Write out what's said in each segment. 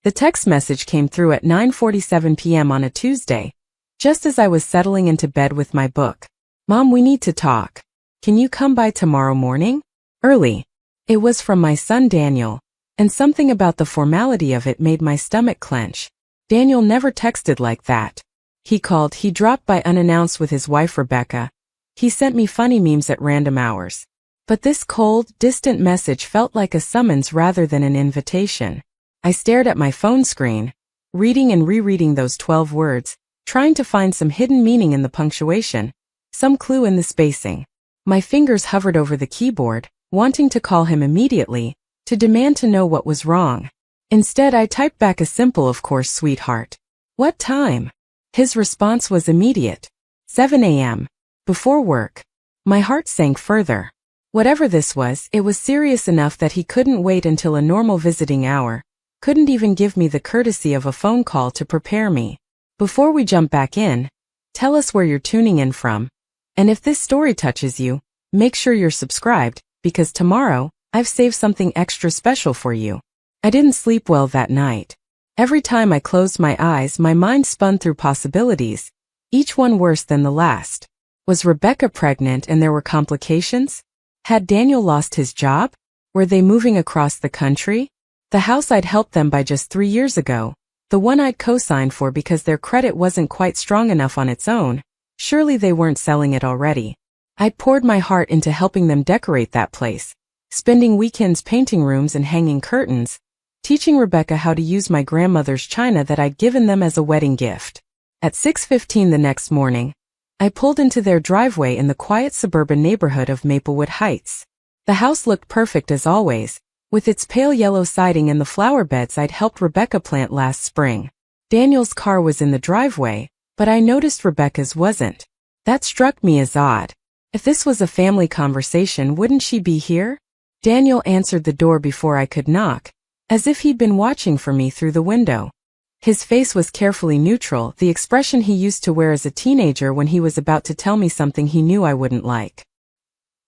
The text message came through at 9:47 p.m. on a Tuesday, just as I was settling into bed with my book. Mom, we need to talk. Can you come by tomorrow morning? Early. It was from my son Daniel, and something about the formality of it made my stomach clench. Daniel never texted like that. He called, he dropped by unannounced with his wife Rebecca. He sent me funny memes at random hours. But this cold, distant message felt like a summons rather than an invitation. I stared at my phone screen, reading and rereading those 12 words, trying to find some hidden meaning in the punctuation, some clue in the spacing. My fingers hovered over the keyboard, wanting to call him immediately, to demand to know what was wrong. Instead, I typed back a simple, of course, sweetheart. What time? His response was immediate. 7 a.m. Before work. My heart sank further. Whatever this was, it was serious enough that he couldn't wait until a normal visiting hour, couldn't even give me the courtesy of a phone call to prepare me. Before we jump back in, tell us where you're tuning in from. And if this story touches you, make sure you're subscribed, because tomorrow, I've saved something extra special for you. I didn't sleep well that night. Every time I closed my eyes, my mind spun through possibilities, each one worse than the last. Was Rebecca pregnant and there were complications? Had Daniel lost his job? Were they moving across the country? The house I'd helped them buy just 3 years ago, the one I'd co-signed for because their credit wasn't quite strong enough on its own, surely they weren't selling it already. I'd poured my heart into helping them decorate that place, spending weekends painting rooms and hanging curtains, teaching Rebecca how to use my grandmother's china that I'd given them as a wedding gift. At 6:15 the next morning, I pulled into their driveway in the quiet suburban neighborhood of Maplewood Heights. The house looked perfect as always, with its pale yellow siding and the flower beds I'd helped Rebecca plant last spring. Daniel's car was in the driveway, but I noticed Rebecca's wasn't. That struck me as odd. If this was a family conversation, wouldn't she be here? Daniel answered the door before I could knock, as if he'd been watching for me through the window. His face was carefully neutral, the expression he used to wear as a teenager when he was about to tell me something he knew I wouldn't like.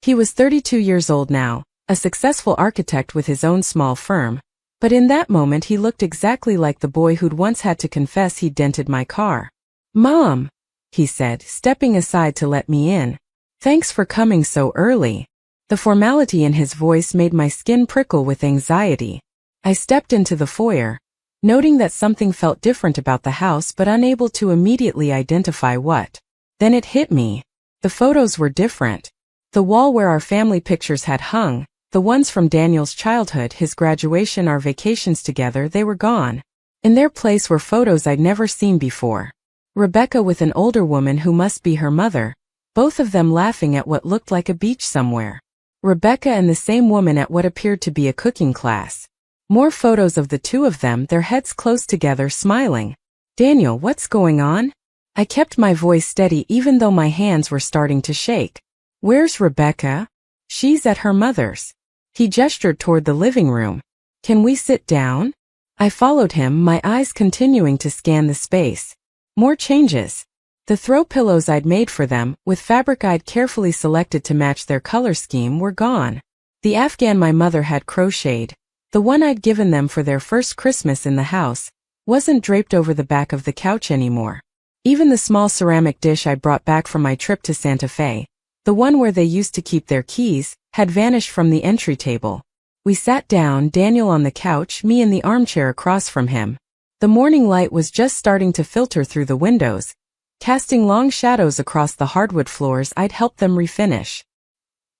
He was 32 years old now, a successful architect with his own small firm, but in that moment he looked exactly like the boy who'd once had to confess he'd dented my car. "Mom," he said, stepping aside to let me in. "Thanks for coming so early." The formality in his voice made my skin prickle with anxiety. I stepped into the foyer, noting that something felt different about the house but unable to immediately identify what. Then it hit me. The photos were different. The wall where our family pictures had hung, the ones from Daniel's childhood, his graduation, our vacations together, they were gone. In their place were photos I'd never seen before. Rebecca with an older woman who must be her mother, both of them laughing at what looked like a beach somewhere. Rebecca and the same woman at what appeared to be a cooking class. More photos of the two of them, their heads close together, smiling. "Daniel, what's going on?" I kept my voice steady even though my hands were starting to shake. "Where's Rebecca?" "She's at her mother's." He gestured toward the living room. "Can we sit down?" I followed him, my eyes continuing to scan the space. More changes. The throw pillows I'd made for them, with fabric I'd carefully selected to match their color scheme, were gone. The Afghan my mother had crocheted, the one I'd given them for their first Christmas in the house, wasn't draped over the back of the couch anymore. Even the small ceramic dish I brought back from my trip to Santa Fe, the one where they used to keep their keys, had vanished from the entry table. We sat down, Daniel on the couch, me in the armchair across from him. The morning light was just starting to filter through the windows, casting long shadows across the hardwood floors I'd helped them refinish.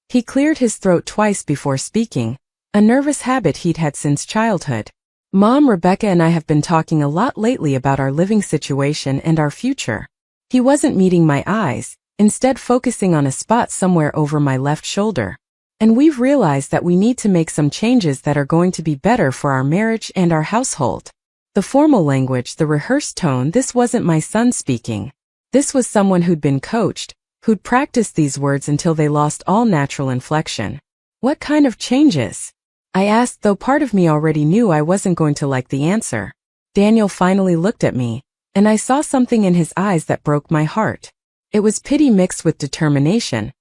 He cleared his throat twice before speaking, a nervous habit he'd had since childhood. "Mom, Rebecca and I have been talking a lot lately about our living situation and our future." He wasn't meeting my eyes, instead focusing on a spot somewhere over my left shoulder. "And we've realized that we need to make some changes that are going to be better for our marriage and our household." The formal language, the rehearsed tone, this wasn't my son speaking. This was someone who'd been coached, who'd practiced these words until they lost all natural inflection. "What kind of changes?" I asked, though part of me already knew I wasn't going to like the answer. Daniel finally looked at me, and I saw something in his eyes that broke my heart. It was pity mixed with determination,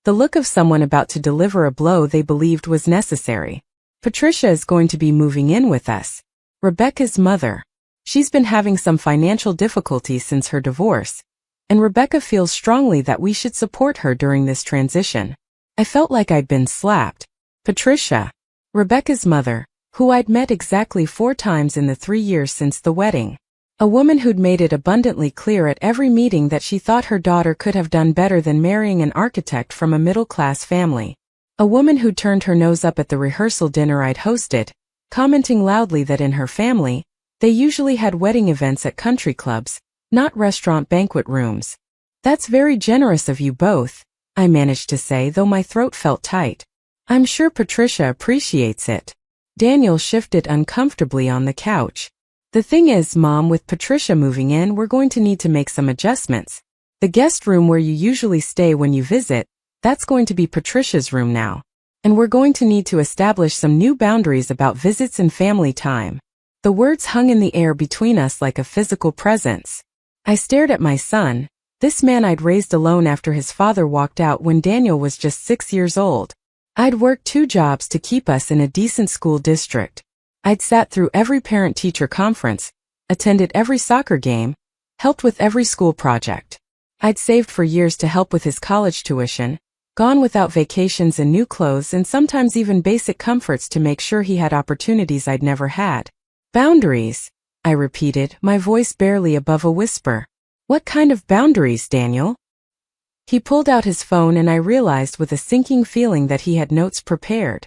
the look of someone about to deliver a blow they believed was necessary. "Patricia is going to be moving in with us. Rebecca's mother. She's been having some financial difficulties since her divorce, and Rebecca feels strongly that we should support her during this transition. I felt like I'd been slapped. Patricia. Rebecca's mother, who I'd met exactly 4 times in the 3 years since the wedding. A woman who'd made it abundantly clear at every meeting that she thought her daughter could have done better than marrying an architect from a middle-class family. A woman who'd turned her nose up at the rehearsal dinner I'd hosted, commenting loudly that in her family, they usually had wedding events at country clubs, not restaurant banquet rooms. "That's very generous of you both," I managed to say, though my throat felt tight. "I'm sure Patricia appreciates it." Daniel shifted uncomfortably on the couch. "The thing is, Mom, with Patricia moving in, we're going to need to make some adjustments. The guest room where you usually stay when you visit, that's going to be Patricia's room now. And we're going to need to establish some new boundaries about visits and family time." The words hung in the air between us like a physical presence. I stared at my son, this man I'd raised alone after his father walked out when Daniel was just 6 years old. I'd worked 2 jobs to keep us in a decent school district. I'd sat through every parent-teacher conference, attended every soccer game, helped with every school project. I'd saved for years to help with his college tuition, gone without vacations and new clothes and sometimes even basic comforts to make sure he had opportunities I'd never had. "Boundaries," I repeated, my voice barely above a whisper. "What kind of boundaries, Daniel?" He pulled out his phone and I realized with a sinking feeling that he had notes prepared.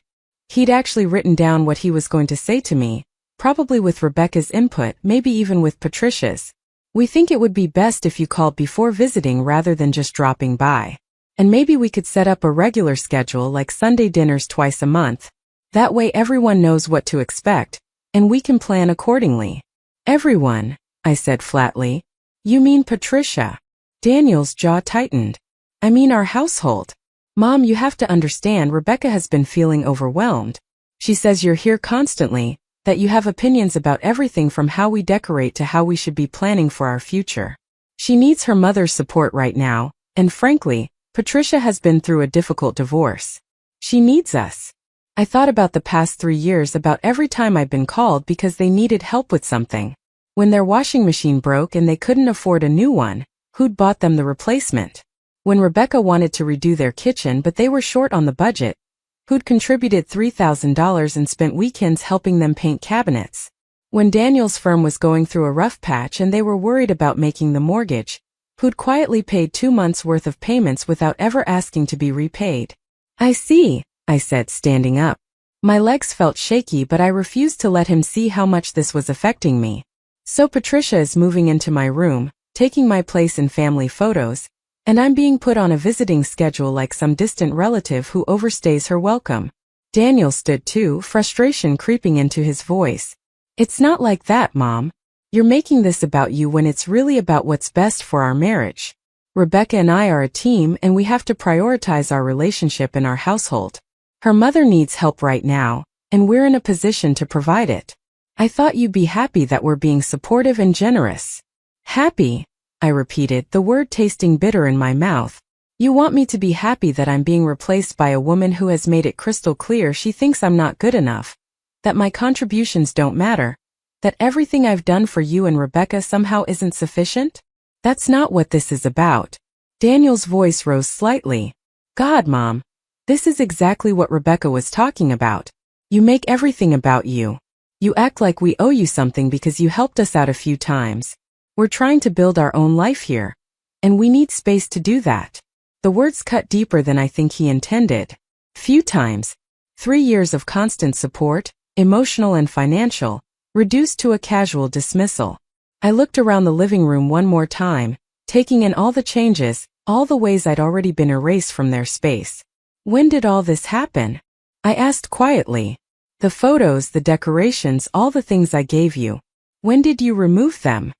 He'd actually written down what he was going to say to me, probably with Rebecca's input, maybe even with Patricia's. "We think it would be best if you called before visiting rather than just dropping by. And maybe we could set up a regular schedule like Sunday dinners twice a month. That way everyone knows what to expect, and we can plan accordingly." "Everyone," I said flatly. "You mean Patricia?" Daniel's jaw tightened. "I mean our household. Mom, you have to understand Rebecca has been feeling overwhelmed. She says you're here constantly, that you have opinions about everything from how we decorate to how we should be planning for our future. She needs her mother's support right now, and frankly, Patricia has been through a difficult divorce. She needs us." I thought about the past 3 years, about every time I'd been called because they needed help with something. When their washing machine broke and they couldn't afford a new one, who'd bought them the replacement? When Rebecca wanted to redo their kitchen but they were short on the budget, who'd contributed $3,000 and spent weekends helping them paint cabinets? When Daniel's firm was going through a rough patch and they were worried about making the mortgage, who'd quietly paid 2 months' worth of payments without ever asking to be repaid? "I see," I said, standing up. My legs felt shaky, but I refused to let him see how much this was affecting me. "So Patricia is moving into my room, taking my place in family photos, and I'm being put on a visiting schedule like some distant relative who overstays her welcome." Daniel stood too, frustration creeping into his voice. "It's not like that, Mom. You're making this about you when it's really about what's best for our marriage. Rebecca and I are a team and we have to prioritize our relationship and our household. Her mother needs help right now, and we're in a position to provide it. I thought you'd be happy that we're being supportive and generous." "Happy?" I repeated, the word tasting bitter in my mouth. "You want me to be happy that I'm being replaced by a woman who has made it crystal clear she thinks I'm not good enough, that my contributions don't matter, that everything I've done for you and Rebecca somehow isn't sufficient? That's not what this is about." Daniel's voice rose slightly. "God, Mom, this is exactly what Rebecca was talking about. You make everything about you. You act like we owe you something because you helped us out a few times. We're trying to build our own life here, and we need space to do that." The words cut deeper than I think he intended. Few times. 3 years of constant support, emotional and financial, reduced to a casual dismissal. I looked around the living room one more time, taking in all the changes, all the ways I'd already been erased from their space. "When did all this happen?" I asked quietly. "The photos, the decorations, all the things I gave you. When did you remove them?"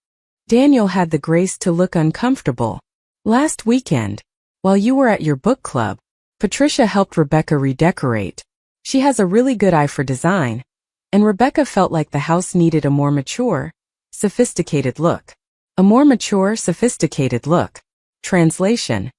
Daniel had the grace to look uncomfortable. "Last weekend, while you were at your book club, Patricia helped Rebecca redecorate. She has a really good eye for design, and Rebecca felt like the house needed a more mature, sophisticated look. A more mature, sophisticated look. Translation: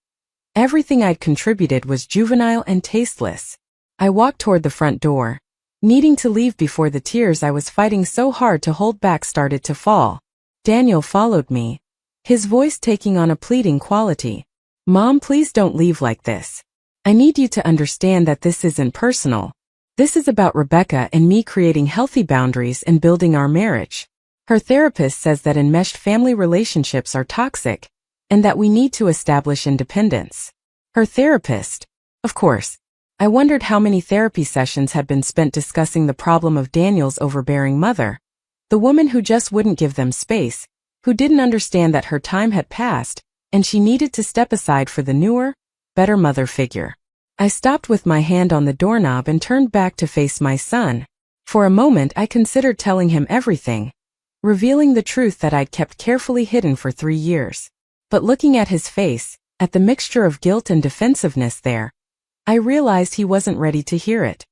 everything I'd contributed was juvenile and tasteless." I walked toward the front door, Needing to leave before the tears I was fighting so hard to hold back started to fall. Daniel followed me, his voice taking on a pleading quality. Mom, please don't leave like this. I need you to understand that this isn't personal. This is about Rebecca and me creating healthy boundaries and building our marriage. Her therapist says that enmeshed family relationships are toxic, and that we need to establish independence. Her therapist? Of course. I wondered how many therapy sessions had been spent discussing the problem of Daniel's overbearing mother, the woman who just wouldn't give them space, who didn't understand that her time had passed, and she needed to step aside for the newer, better mother figure. I stopped with my hand on the doorknob and turned back to face my son. For a moment I considered telling him everything, revealing the truth that I'd kept carefully hidden for 3 years. But looking at his face, at the mixture of guilt and defensiveness there, I realized he wasn't ready to hear it.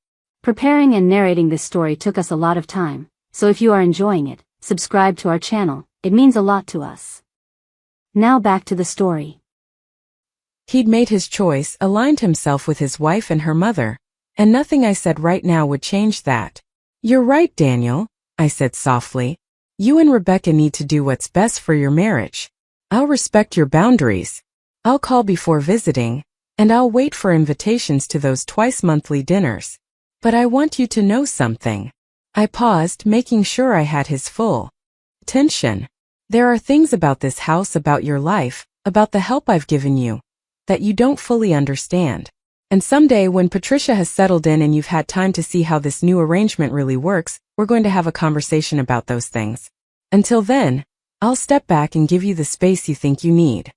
Preparing and narrating this story took us a lot of time, so if you are enjoying it, subscribe to our channel, it means a lot to us. Now back to the story. He'd made his choice, aligned himself with his wife and her mother, and nothing I said right now would change that. You're right, Daniel, I said softly. You and Rebecca need to do what's best for your marriage. I'll respect your boundaries. I'll call before visiting, and I'll wait for invitations to those twice-monthly dinners. But I want you to know something. I paused, making sure I had his full attention. There are things about this house, about your life, about the help I've given you, that you don't fully understand. And someday when Patricia has settled in and you've had time to see how this new arrangement really works, we're going to have a conversation about those things. Until then, I'll step back and give you the space you think you need.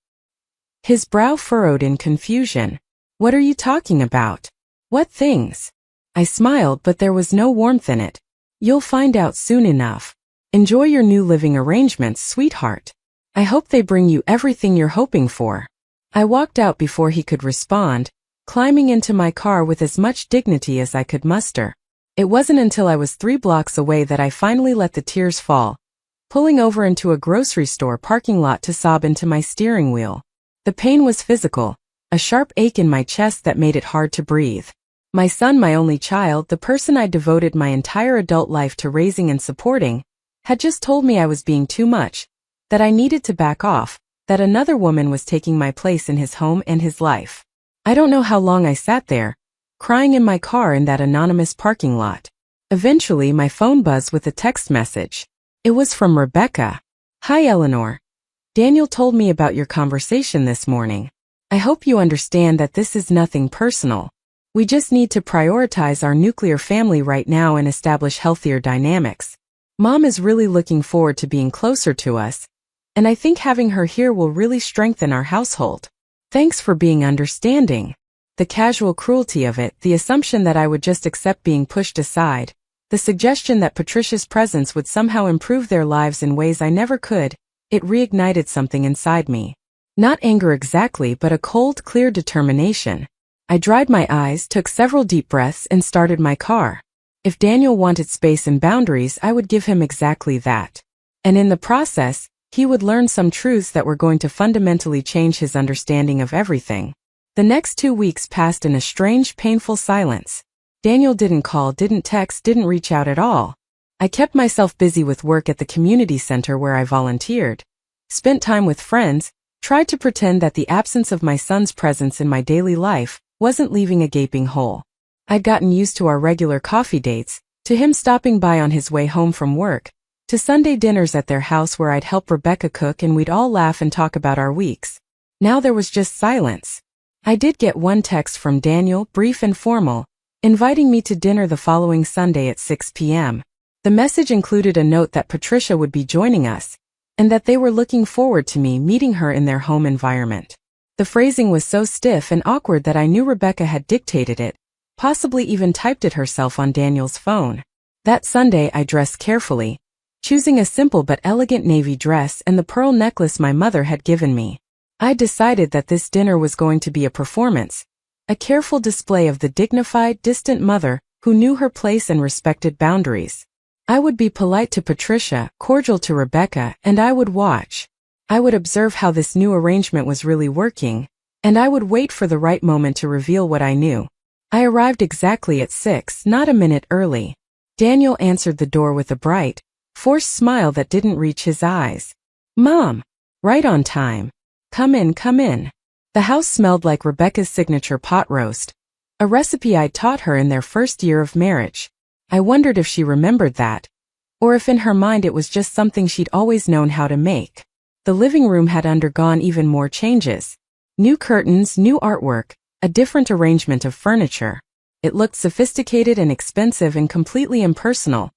His brow furrowed in confusion. What are you talking about? What things? I smiled, but there was no warmth in it. You'll find out soon enough. Enjoy your new living arrangements, sweetheart. I hope they bring you everything you're hoping for. I walked out before he could respond, climbing into my car with as much dignity as I could muster. It wasn't until I was 3 blocks away that I finally let the tears fall, pulling over into a grocery store parking lot to sob into my steering wheel. The pain was physical, a sharp ache in my chest that made it hard to breathe. My son, my only child, the person I devoted my entire adult life to raising and supporting, had just told me I was being too much, that I needed to back off, that another woman was taking my place in his home and his life. I don't know how long I sat there, crying in my car in that anonymous parking lot. Eventually my phone buzzed with a text message. It was from Rebecca. Hi Eleanor. Daniel told me about your conversation this morning. I hope you understand that this is nothing personal. We just need to prioritize our nuclear family right now and establish healthier dynamics. Mom is really looking forward to being closer to us, and I think having her here will really strengthen our household. Thanks for being understanding. The casual cruelty of it, the assumption that I would just accept being pushed aside, the suggestion that Patricia's presence would somehow improve their lives in ways I never could, it reignited something inside me. Not anger exactly, but a cold, clear determination. I dried my eyes, took several deep breaths, and started my car. If Daniel wanted space and boundaries, I would give him exactly that. And in the process, he would learn some truths that were going to fundamentally change his understanding of everything. The next 2 weeks passed in a strange, painful silence. Daniel didn't call, didn't text, didn't reach out at all. I kept myself busy with work at the community center where I volunteered, spent time with friends, tried to pretend that the absence of my son's presence in my daily life wasn't leaving a gaping hole. I'd gotten used to our regular coffee dates, to him stopping by on his way home from work, to Sunday dinners at their house where I'd help Rebecca cook and we'd all laugh and talk about our weeks. Now there was just silence. I did get one text from Daniel, brief and formal, inviting me to dinner the following Sunday at 6 p.m. The message included a note that Patricia would be joining us, and that they were looking forward to me meeting her in their home environment. The phrasing was so stiff and awkward that I knew Rebecca had dictated it, possibly even typed it herself on Daniel's phone. That Sunday I dressed carefully, choosing a simple but elegant navy dress and the pearl necklace my mother had given me. I decided that this dinner was going to be a performance, a careful display of the dignified, distant mother who knew her place and respected boundaries. I would be polite to Patricia, cordial to Rebecca, and I would watch. I would observe how this new arrangement was really working, and I would wait for the right moment to reveal what I knew. I arrived exactly at 6, not a minute early. Daniel answered the door with a bright, forced smile that didn't reach his eyes. "Mom! Right on time. Come in, come in." The house smelled like Rebecca's signature pot roast, a recipe I'd taught her in their first year of marriage. I wondered if she remembered that, or if in her mind it was just something she'd always known how to make. The living room had undergone even more changes. New curtains, new artwork, a different arrangement of furniture. It looked sophisticated and expensive and completely impersonal,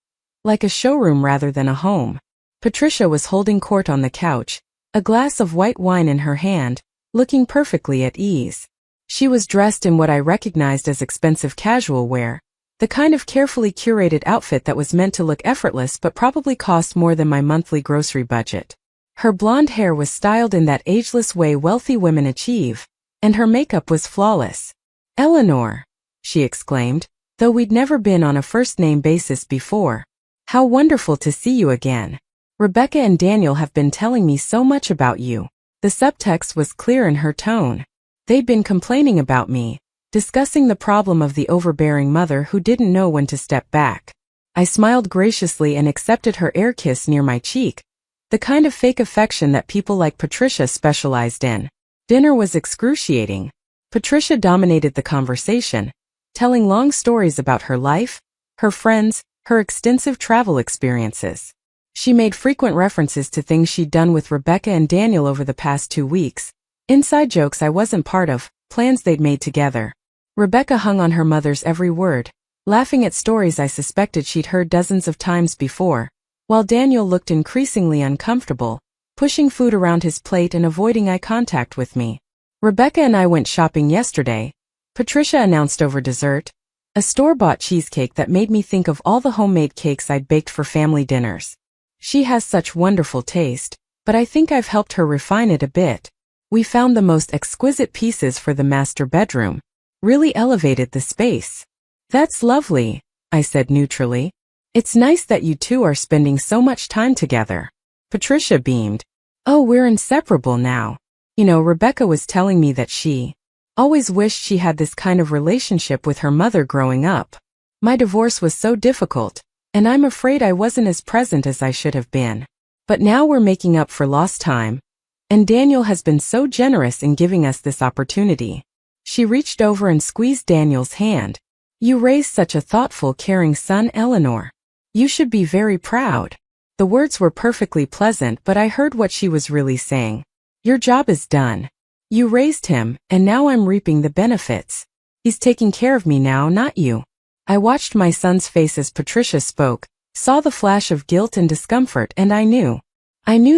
like a showroom rather than a home. Patricia was holding court on the couch, a glass of white wine in her hand, looking perfectly at ease. She was dressed in what I recognized as expensive casual wear, the kind of carefully curated outfit that was meant to look effortless but probably cost more than my monthly grocery budget. Her blonde hair was styled in that ageless way wealthy women achieve, and her makeup was flawless. "Eleanor," she exclaimed, though we'd never been on a first-name basis before. "How wonderful to see you again. Rebecca and Daniel have been telling me so much about you." The subtext was clear in her tone. They'd been complaining about me, discussing the problem of the overbearing mother who didn't know when to step back. I smiled graciously and accepted her air kiss near my cheek, the kind of fake affection that people like Patricia specialized in. Dinner was excruciating. Patricia dominated the conversation, telling long stories about her life, her friends, her extensive travel experiences. She made frequent references to things she'd done with Rebecca and Daniel over the past 2 weeks, inside jokes I wasn't part of, plans they'd made together. Rebecca hung on her mother's every word, laughing at stories I suspected she'd heard dozens of times before, while Daniel looked increasingly uncomfortable, pushing food around his plate and avoiding eye contact with me. "Rebecca and I went shopping yesterday," Patricia announced over dessert, a store-bought cheesecake that made me think of all the homemade cakes I'd baked for family dinners. She has such wonderful taste, but I think I've helped her refine it a bit. We found the most exquisite pieces for the master bedroom. Really elevated the space. "That's lovely," I said neutrally. "It's nice that you two are spending so much time together." Patricia beamed. "Oh, we're inseparable now. You know, Rebecca was telling me that she always wished she had this kind of relationship with her mother growing up. My divorce was so difficult, and I'm afraid I wasn't as present as I should have been. But now we're making up for lost time, and Daniel has been so generous in giving us this opportunity." She reached over and squeezed Daniel's hand. "You raised such a thoughtful, caring son, Eleanor. You should be very proud." The words were perfectly pleasant, but I heard what she was really saying. "Your job is done. You raised him, and now I'm reaping the benefits. He's taking care of me now, not you." I watched my son's face as Patricia spoke, saw the flash of guilt and discomfort, and I knew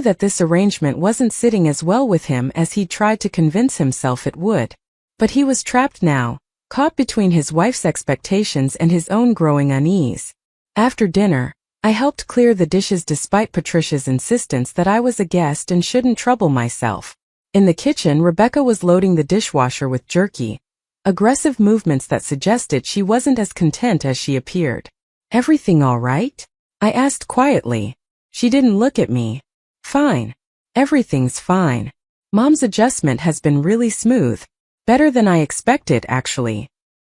that this arrangement wasn't sitting as well with him as he'd tried to convince himself it would. But he was trapped now, caught between his wife's expectations and his own growing unease. After dinner, I helped clear the dishes despite Patricia's insistence that I was a guest and shouldn't trouble myself. In the kitchen, Rebecca was loading the dishwasher with jerky, aggressive movements that suggested she wasn't as content as she appeared. "Everything all right?" I asked quietly. She didn't look at me. "Fine. Everything's fine. Mom's adjustment has been really smooth. Better than I expected, actually."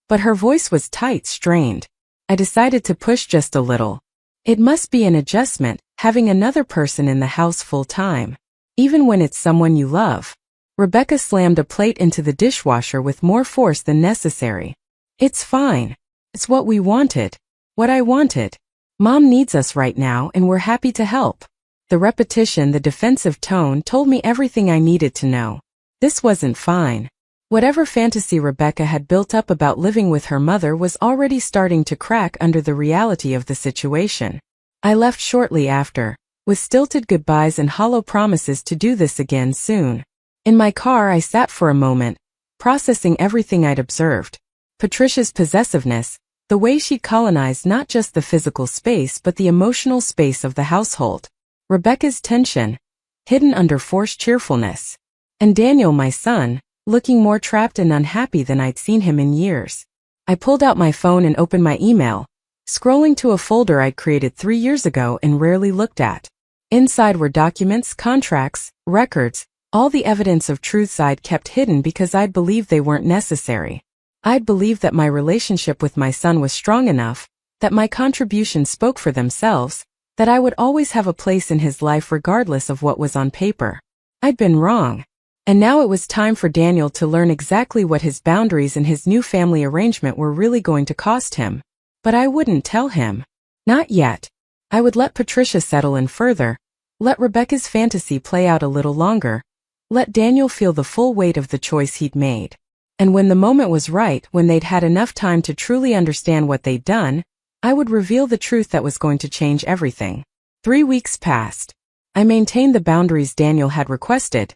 But her voice was tight, strained. I decided to push just a little. It must be an adjustment, having another person in the house full-time, even when it's someone you love. Rebecca slammed a plate into the dishwasher with more force than necessary. "It's fine. It's what we wanted. What I wanted. Mom needs us right now and we're happy to help." The repetition, the defensive tone told me everything I needed to know. This wasn't fine. Whatever fantasy Rebecca had built up about living with her mother was already starting to crack under the reality of the situation. I left shortly after, with stilted goodbyes and hollow promises to do this again soon. In my car, I sat for a moment, processing everything I'd observed. Patricia's possessiveness, the way she'd colonized not just the physical space but the emotional space of the household. Rebecca's tension, hidden under forced cheerfulness. And Daniel, my son, looking more trapped and unhappy than I'd seen him in years. I pulled out my phone and opened my email, scrolling to a folder I'd created 3 years ago and rarely looked at. Inside were documents, contracts, records, all the evidence of truths I'd kept hidden because I'd believed they weren't necessary. I'd believed that my relationship with my son was strong enough, that my contributions spoke for themselves, that I would always have a place in his life regardless of what was on paper. I'd been wrong. And now it was time for Daniel to learn exactly what his boundaries and his new family arrangement were really going to cost him. But I wouldn't tell him. Not yet. I would let Patricia settle in further, let Rebecca's fantasy play out a little longer, let Daniel feel the full weight of the choice he'd made. And when the moment was right, when they'd had enough time to truly understand what they'd done, I would reveal the truth that was going to change everything. 3 weeks passed. I maintained the boundaries Daniel had requested,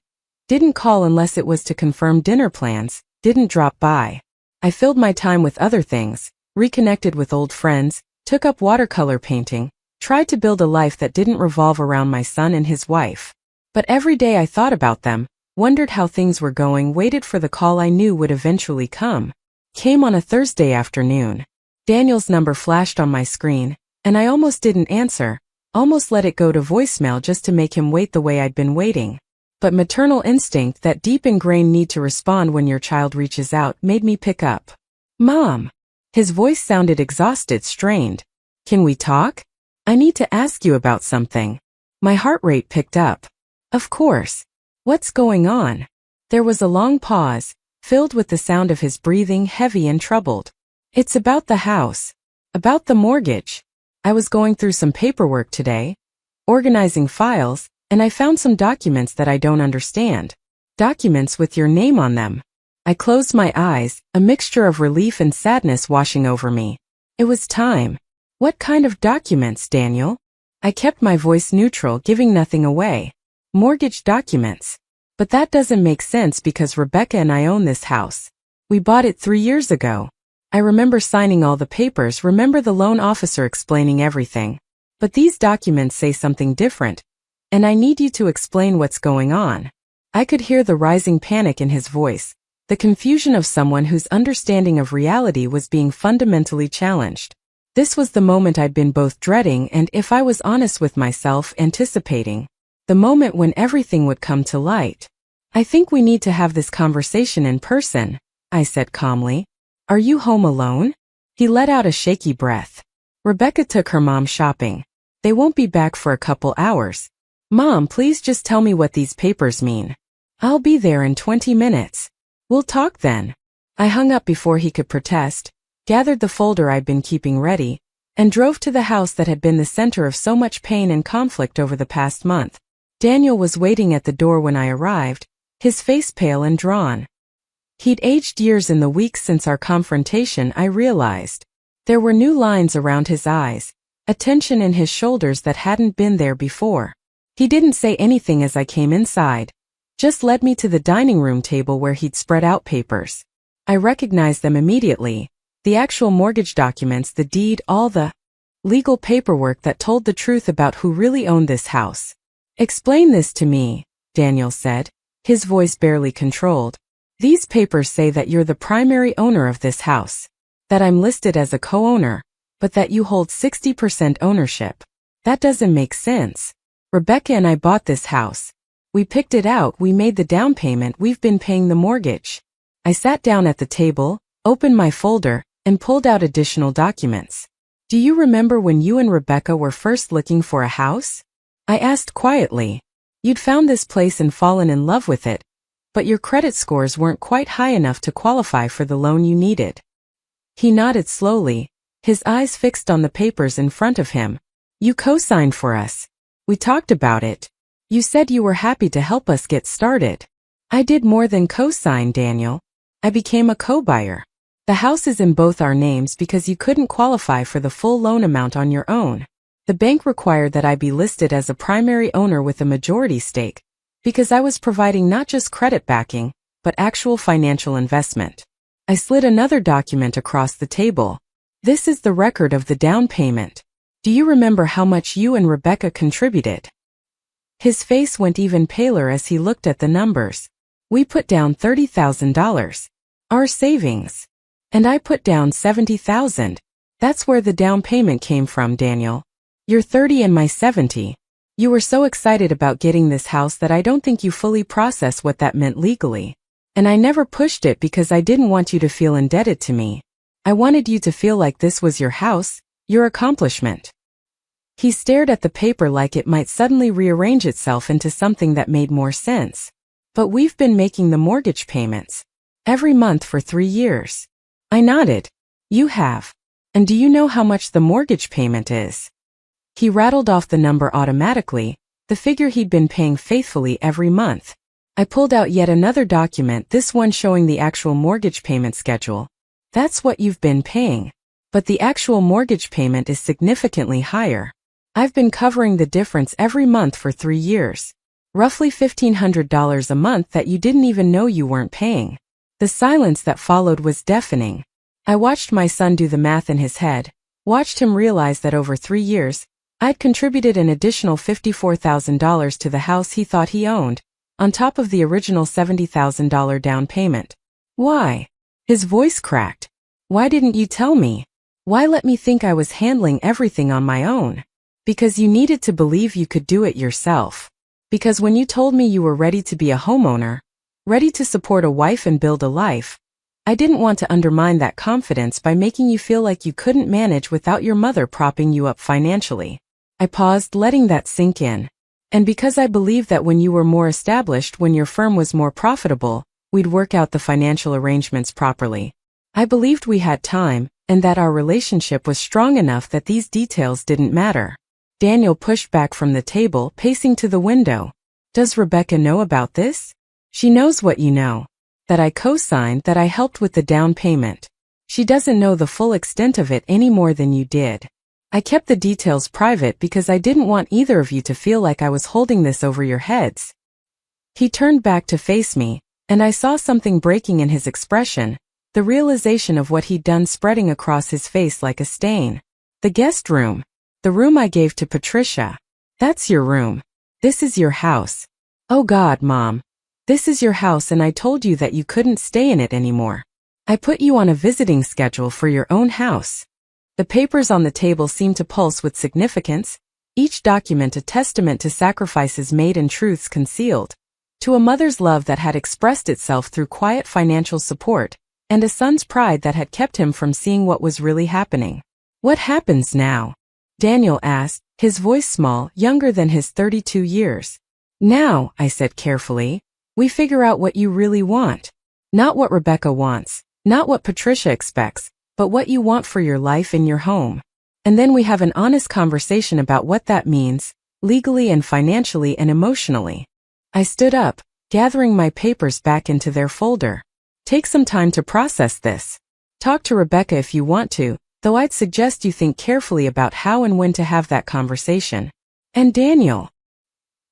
didn't call unless it was to confirm dinner plans, didn't drop by. I filled my time with other things, reconnected with old friends, took up watercolor painting, tried to build a life that didn't revolve around my son and his wife. But every day I thought about them, wondered how things were going, waited for the call I knew would eventually come. Came on a Thursday afternoon. Daniel's number flashed on my screen, and I almost didn't answer, almost let it go to voicemail just to make him wait the way I'd been waiting. But maternal instinct, that deep ingrained need to respond when your child reaches out, made me pick up. Mom. His voice sounded exhausted, strained. Can we talk? I need to ask you about something. My heart rate picked up. Of course. What's going on? There was a long pause, filled with the sound of his breathing, heavy and troubled. It's about the house. About the mortgage. I was going through some paperwork today, organizing files, and I found some documents that I don't understand. Documents with your name on them. I closed my eyes, a mixture of relief and sadness washing over me. It was time. What kind of documents, Daniel? I kept my voice neutral, giving nothing away. Mortgage documents. But that doesn't make sense because Rebecca and I own this house. We bought it 3 years ago. I remember signing all the papers, remember the loan officer explaining everything. But these documents say something different. And I need you to explain what's going on. I could hear the rising panic in his voice, the confusion of someone whose understanding of reality was being fundamentally challenged. This was the moment I'd been both dreading and, if I was honest with myself, anticipating. The moment when everything would come to light. I think we need to have this conversation in person, I said calmly. Are you home alone? He let out a shaky breath. Rebecca took her mom shopping. They won't be back for a couple hours. Mom, please just tell me what these papers mean. I'll be there in 20 minutes. We'll talk then. I hung up before he could protest, gathered the folder I'd been keeping ready, and drove to the house that had been the center of so much pain and conflict over the past month. Daniel was waiting at the door when I arrived, his face pale and drawn. He'd aged years in the weeks since our confrontation, I realized. There were new lines around his eyes, a tension in his shoulders that hadn't been there before. He didn't say anything as I came inside, just led me to the dining room table where he'd spread out papers. I recognized them immediately, the actual mortgage documents, the deed, all the legal paperwork that told the truth about who really owned this house. Explain this to me, Daniel said, his voice barely controlled. These papers say that you're the primary owner of this house, that I'm listed as a co-owner, but that you hold 60% ownership. That doesn't make sense. Rebecca and I bought this house. We picked it out, we made the down payment, we've been paying the mortgage. I sat down at the table, opened my folder, and pulled out additional documents. Do you remember when you and Rebecca were first looking for a house? I asked quietly. You'd found this place and fallen in love with it, but your credit scores weren't quite high enough to qualify for the loan you needed. He nodded slowly, his eyes fixed on the papers in front of him. You co-signed for us. We talked about it. You said you were happy to help us get started. I did more than co-sign, Daniel. I became a co-buyer. The house is in both our names because you couldn't qualify for the full loan amount on your own. The bank required that I be listed as a primary owner with a majority stake, because I was providing not just credit backing, but actual financial investment. I slid another document across the table. This is the record of the down payment. Do you remember how much you and Rebecca contributed? His face went even paler as he looked at the numbers. We put down $30,000. Our savings. And I put down $70,000. That's where the down payment came from, Daniel. You're 30 and my 70. You were so excited about getting this house that I don't think you fully processed what that meant legally. And I never pushed it because I didn't want you to feel indebted to me. I wanted you to feel like this was your house, Your accomplishment. He stared at the paper like it might suddenly rearrange itself into something that made more sense. But we've been making the mortgage payments every month for 3 years. I nodded. You have. And do you know how much the mortgage payment is? He rattled off the number automatically, the figure he'd been paying faithfully every month. I pulled out yet another document, this one showing the actual mortgage payment schedule. That's what you've been paying. But the actual mortgage payment is significantly higher. I've been covering the difference every month for 3 years. Roughly $1,500 a month that you didn't even know you weren't paying. The silence that followed was deafening. I watched my son do the math in his head, watched him realize that over 3 years, I'd contributed an additional $54,000 to the house he thought he owned, on top of the original $70,000 down payment. Why? His voice cracked. Why didn't you tell me? Why let me think I was handling everything on my own? Because you needed to believe you could do it yourself. Because when you told me you were ready to be a homeowner, ready to support a wife and build a life, I didn't want to undermine that confidence by making you feel like you couldn't manage without your mother propping you up financially. I paused, letting that sink in. And because I believed that when you were more established, when your firm was more profitable, we'd work out the financial arrangements properly. I believed we had time, and that our relationship was strong enough that these details didn't matter. Daniel pushed back from the table, pacing to the window. Does Rebecca know about this? She knows what you know. That I co-signed, that I helped with the down payment. She doesn't know the full extent of it any more than you did. I kept the details private because I didn't want either of you to feel like I was holding this over your heads. He turned back to face me, and I saw something breaking in his expression, the realization of what he'd done spreading across his face like a stain. The guest room. The room I gave to Patricia. That's your room. This is your house. Oh God, Mom. This is your house, and I told you that you couldn't stay in it anymore. I put you on a visiting schedule for your own house. The papers on the table seemed to pulse with significance, each document a testament to sacrifices made and truths concealed, to a mother's love that had expressed itself through quiet financial support, and a son's pride that had kept him from seeing what was really happening. What happens now? Daniel asked, his voice small, younger than his 32 years. Now, I said carefully, we figure out what you really want. Not what Rebecca wants, not what Patricia expects, but what you want for your life and your home. And then we have an honest conversation about what that means, legally and financially and emotionally. I stood up, gathering my papers back into their folder. Take some time to process this. Talk to Rebecca if you want to, though I'd suggest you think carefully about how and when to have that conversation. And Daniel.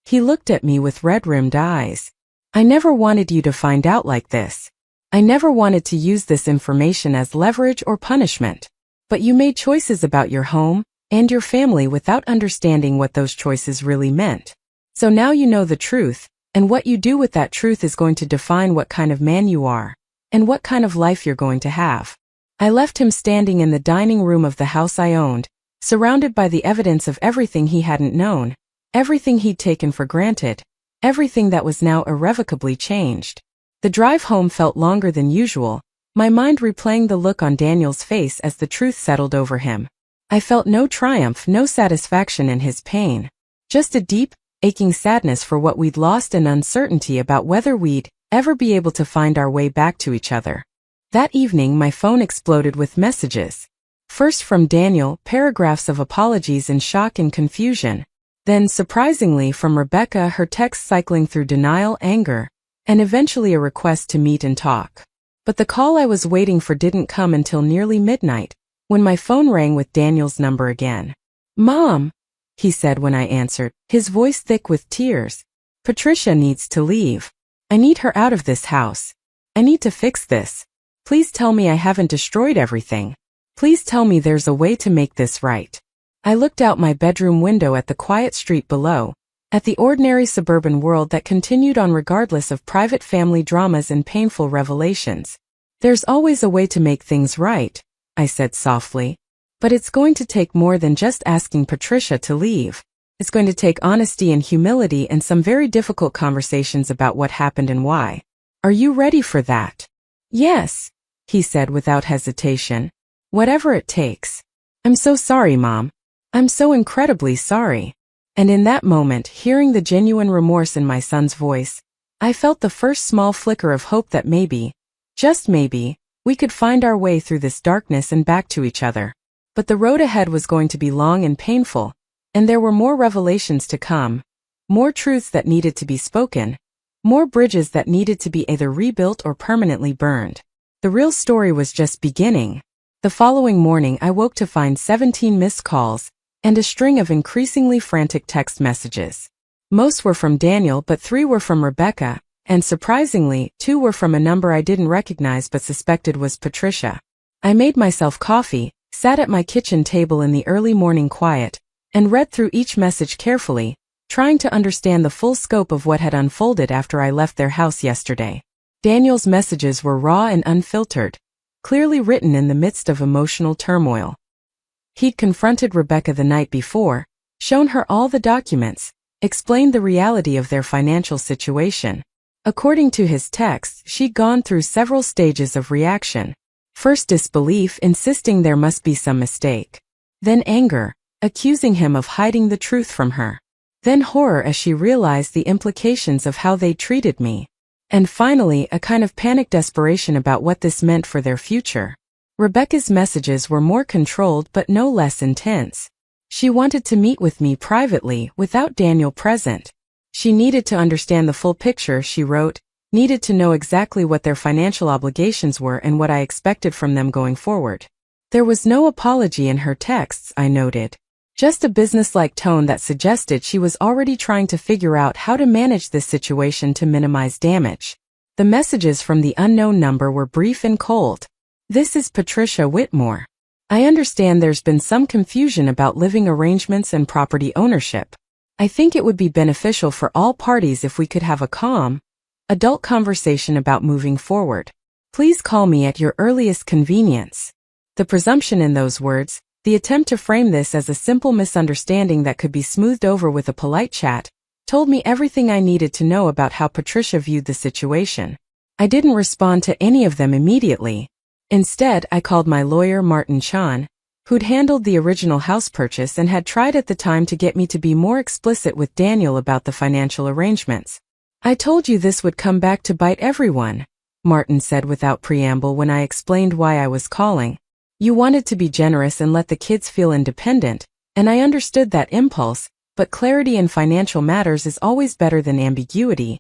He looked at me with red-rimmed eyes. I never wanted you to find out like this. I never wanted to use this information as leverage or punishment. But you made choices about your home and your family without understanding what those choices really meant. So now you know the truth, and what you do with that truth is going to define what kind of man you are, and what kind of life you're going to have. I left him standing in the dining room of the house I owned, surrounded by the evidence of everything he hadn't known, everything he'd taken for granted, everything that was now irrevocably changed. The drive home felt longer than usual, my mind replaying the look on Daniel's face as the truth settled over him. I felt no triumph, no satisfaction in his pain. Just a deep, aching sadness for what we'd lost and uncertainty about whether we'd ever be able to find our way back to each other. That evening my phone exploded with messages. First from Daniel, paragraphs of apologies in shock and confusion. Then, surprisingly, from Rebecca, her texts cycling through denial, anger, and eventually a request to meet and talk. But the call I was waiting for didn't come until nearly midnight, when my phone rang with Daniel's number again. Mom, he said when I answered, his voice thick with tears. Patricia needs to leave. I need her out of this house. I need to fix this. Please tell me I haven't destroyed everything. Please tell me there's a way to make this right. I looked out my bedroom window at the quiet street below, at the ordinary suburban world that continued on regardless of private family dramas and painful revelations. There's always a way to make things right, I said softly. But it's going to take more than just asking Patricia to leave. It's going to take honesty and humility and some very difficult conversations about what happened and why. Are you ready for that? Yes, he said without hesitation. Whatever it takes. I'm so sorry, Mom. I'm so incredibly sorry. And in that moment, hearing the genuine remorse in my son's voice, I felt the first small flicker of hope that maybe, just maybe, we could find our way through this darkness and back to each other. But the road ahead was going to be long and painful, and there were more revelations to come, more truths that needed to be spoken, more bridges that needed to be either rebuilt or permanently burned. The real story was just beginning. The following morning I woke to find 17 missed calls and a string of increasingly frantic text messages. Most were from Daniel, but 3 were from Rebecca, and surprisingly, 2 were from a number I didn't recognize but suspected was Patricia. I made myself coffee, sat at my kitchen table in the early morning quiet, and read through each message carefully, trying to understand the full scope of what had unfolded after I left their house yesterday. Daniel's messages were raw and unfiltered, clearly written in the midst of emotional turmoil. He'd confronted Rebecca the night before, shown her all the documents, explained the reality of their financial situation. According to his texts, she'd gone through several stages of reaction. First disbelief, insisting there must be some mistake. Then anger, accusing him of hiding the truth from her. Then horror as she realized the implications of how they treated me. And finally, a kind of panic desperation about what this meant for their future. Rebecca's messages were more controlled but no less intense. She wanted to meet with me privately, without Daniel present. She needed to understand the full picture, she wrote, needed to know exactly what their financial obligations were and what I expected from them going forward. There was no apology in her texts, I noted. Just a businesslike tone that suggested she was already trying to figure out how to manage this situation to minimize damage. The messages from the unknown number were brief and cold. This is Patricia Whitmore. I understand there's been some confusion about living arrangements and property ownership. I think it would be beneficial for all parties if we could have a calm, adult conversation about moving forward. Please call me at your earliest convenience. The presumption in those words, the attempt to frame this as a simple misunderstanding that could be smoothed over with a polite chat, told me everything I needed to know about how Patricia viewed the situation. I didn't respond to any of them immediately. Instead, I called my lawyer Martin Chan, who'd handled the original house purchase and had tried at the time to get me to be more explicit with Daniel about the financial arrangements. I told you this would come back to bite everyone, Martin said without preamble when I explained why I was calling. You wanted to be generous and let the kids feel independent, and I understood that impulse, but clarity in financial matters is always better than ambiguity,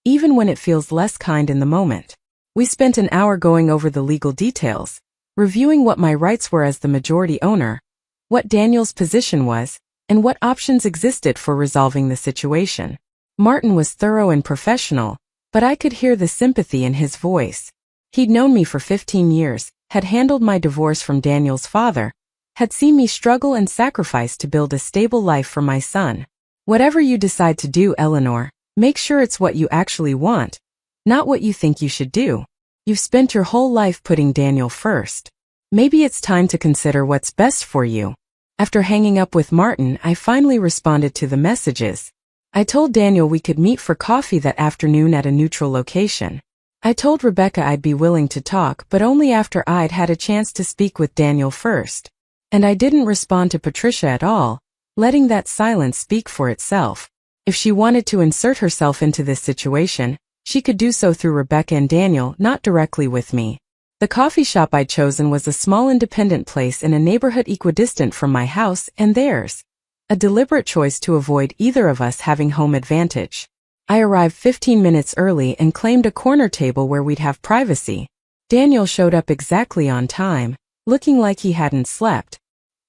even when it feels less kind in the moment. We spent an hour going over the legal details, reviewing what my rights were as the majority owner, what Daniel's position was, and what options existed for resolving the situation. Martin was thorough and professional, but I could hear the sympathy in his voice. He'd known me for 15 years, had handled my divorce from Daniel's father, had seen me struggle and sacrifice to build a stable life for my son. Whatever you decide to do, Eleanor, make sure it's what you actually want, not what you think you should do. You've spent your whole life putting Daniel first. Maybe it's time to consider what's best for you. After hanging up with Martin, I finally responded to the messages. I told Daniel we could meet for coffee that afternoon at a neutral location. I told Rebecca I'd be willing to talk, but only after I'd had a chance to speak with Daniel first. And I didn't respond to Patricia at all, letting that silence speak for itself. If she wanted to insert herself into this situation, she could do so through Rebecca and Daniel, not directly with me. The coffee shop I'd chosen was a small independent place in a neighborhood equidistant from my house and theirs. A deliberate choice to avoid either of us having home advantage. I arrived 15 minutes early and claimed a corner table where we'd have privacy. Daniel showed up exactly on time, looking like he hadn't slept.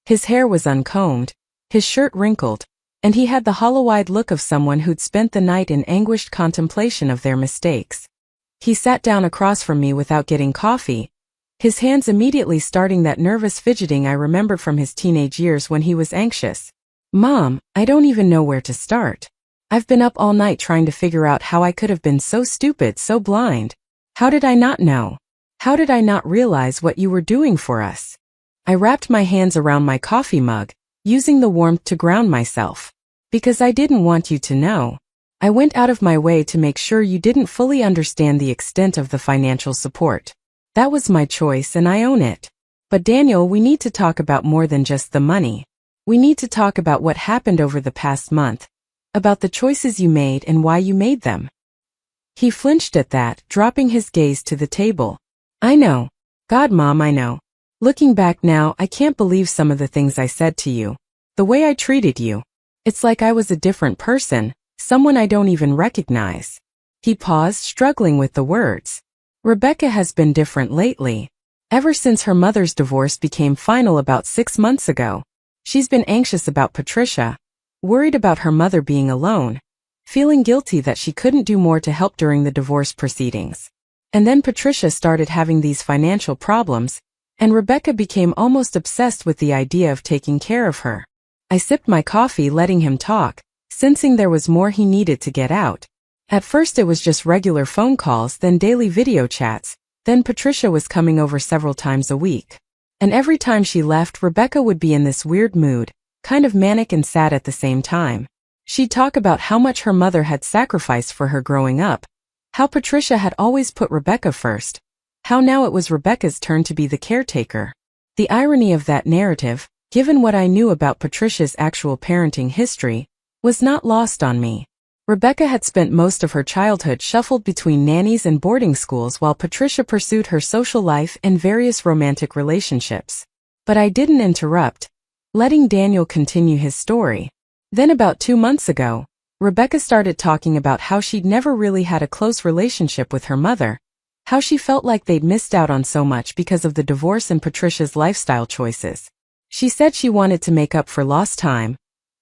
His hair was uncombed, his shirt wrinkled, and he had the hollow-eyed look of someone who'd spent the night in anguished contemplation of their mistakes. He sat down across from me without getting coffee, his hands immediately starting that nervous fidgeting I remembered from his teenage years when he was anxious. Mom, I don't even know where to start. I've been up all night trying to figure out how I could have been so stupid, so blind. How did I not know? How did I not realize what you were doing for us? I wrapped my hands around my coffee mug, using the warmth to ground myself. Because I didn't want you to know. I went out of my way to make sure you didn't fully understand the extent of the financial support. That was my choice and I own it. But Daniel, we need to talk about more than just the money. We need to talk about what happened over the past month, about the choices you made and why you made them. He flinched at that, dropping his gaze to the table. I know. God, Mom, I know. Looking back now, I can't believe some of the things I said to you. The way I treated you. It's like I was a different person, someone I don't even recognize. He paused, struggling with the words. Rebecca has been different lately. Ever since her mother's divorce became final about 6 months ago. She's been anxious about Patricia, worried about her mother being alone, feeling guilty that she couldn't do more to help during the divorce proceedings. And then Patricia started having these financial problems, and Rebecca became almost obsessed with the idea of taking care of her. I sipped my coffee, letting him talk, sensing there was more he needed to get out. At first it was just regular phone calls, then daily video chats, then Patricia was coming over several times a week. And every time she left, Rebecca would be in this weird mood, kind of manic and sad at the same time. She'd talk about how much her mother had sacrificed for her growing up, how Patricia had always put Rebecca first, how now it was Rebecca's turn to be the caretaker. The irony of that narrative, given what I knew about Patricia's actual parenting history, was not lost on me. Rebecca had spent most of her childhood shuffled between nannies and boarding schools while Patricia pursued her social life and various romantic relationships. But I didn't interrupt, letting Daniel continue his story. Then about 2 months ago, Rebecca started talking about how she'd never really had a close relationship with her mother, how she felt like they'd missed out on so much because of the divorce and Patricia's lifestyle choices. She said she wanted to make up for lost time,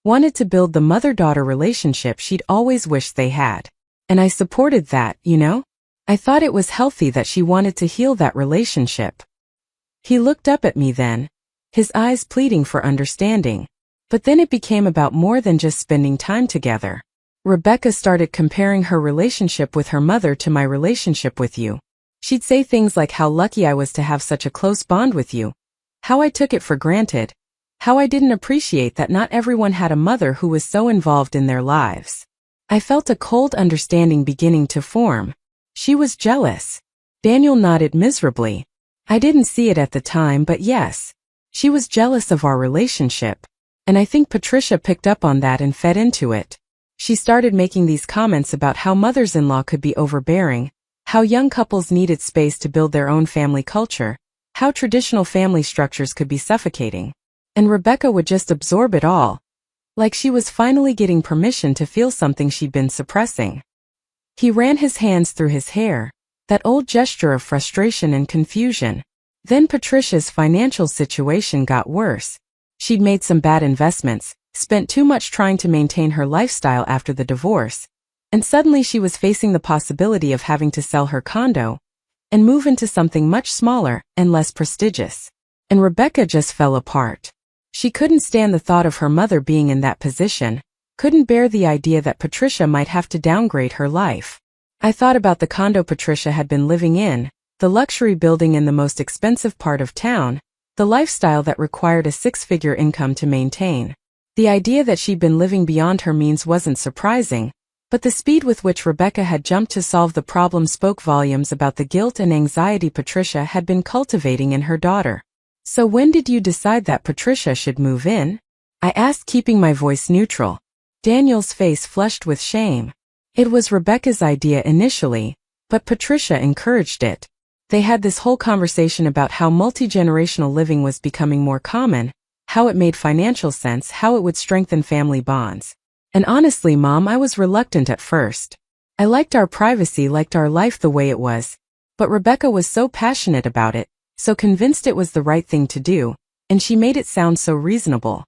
wanted to build the mother-daughter relationship she'd always wished they had. And I supported that, you know? I thought it was healthy that she wanted to heal that relationship. He looked up at me then, his eyes pleading for understanding. But then it became about more than just spending time together. Rebecca started comparing her relationship with her mother to my relationship with you. She'd say things like how lucky I was to have such a close bond with you, how I took it for granted, how I didn't appreciate that not everyone had a mother who was so involved in their lives. I felt a cold understanding beginning to form. She was jealous. Daniel nodded miserably. I didn't see it at the time, but yes, she was jealous of our relationship. And I think Patricia picked up on that and fed into it. She started making these comments about how mothers-in-law could be overbearing, how young couples needed space to build their own family culture, how traditional family structures could be suffocating. And Rebecca would just absorb it all, like she was finally getting permission to feel something she'd been suppressing. He ran his hands through his hair, that old gesture of frustration and confusion. Then Patricia's financial situation got worse. She'd made some bad investments, spent too much trying to maintain her lifestyle after the divorce, and suddenly she was facing the possibility of having to sell her condo and move into something much smaller and less prestigious. And Rebecca just fell apart. She couldn't stand the thought of her mother being in that position, couldn't bear the idea that Patricia might have to downgrade her life. I thought about the condo Patricia had been living in, the luxury building in the most expensive part of town, the lifestyle that required a 6-figure income to maintain. The idea that she'd been living beyond her means wasn't surprising, but the speed with which Rebecca had jumped to solve the problem spoke volumes about the guilt and anxiety Patricia had been cultivating in her daughter. So when did you decide that Patricia should move in? I asked, keeping my voice neutral. Daniel's face flushed with shame. It was Rebecca's idea initially, but Patricia encouraged it. They had this whole conversation about how multi-generational living was becoming more common, how it made financial sense, how it would strengthen family bonds. And honestly, Mom, I was reluctant at first. I liked our privacy, liked our life the way it was. But Rebecca was so passionate about it, so convinced it was the right thing to do, and she made it sound so reasonable.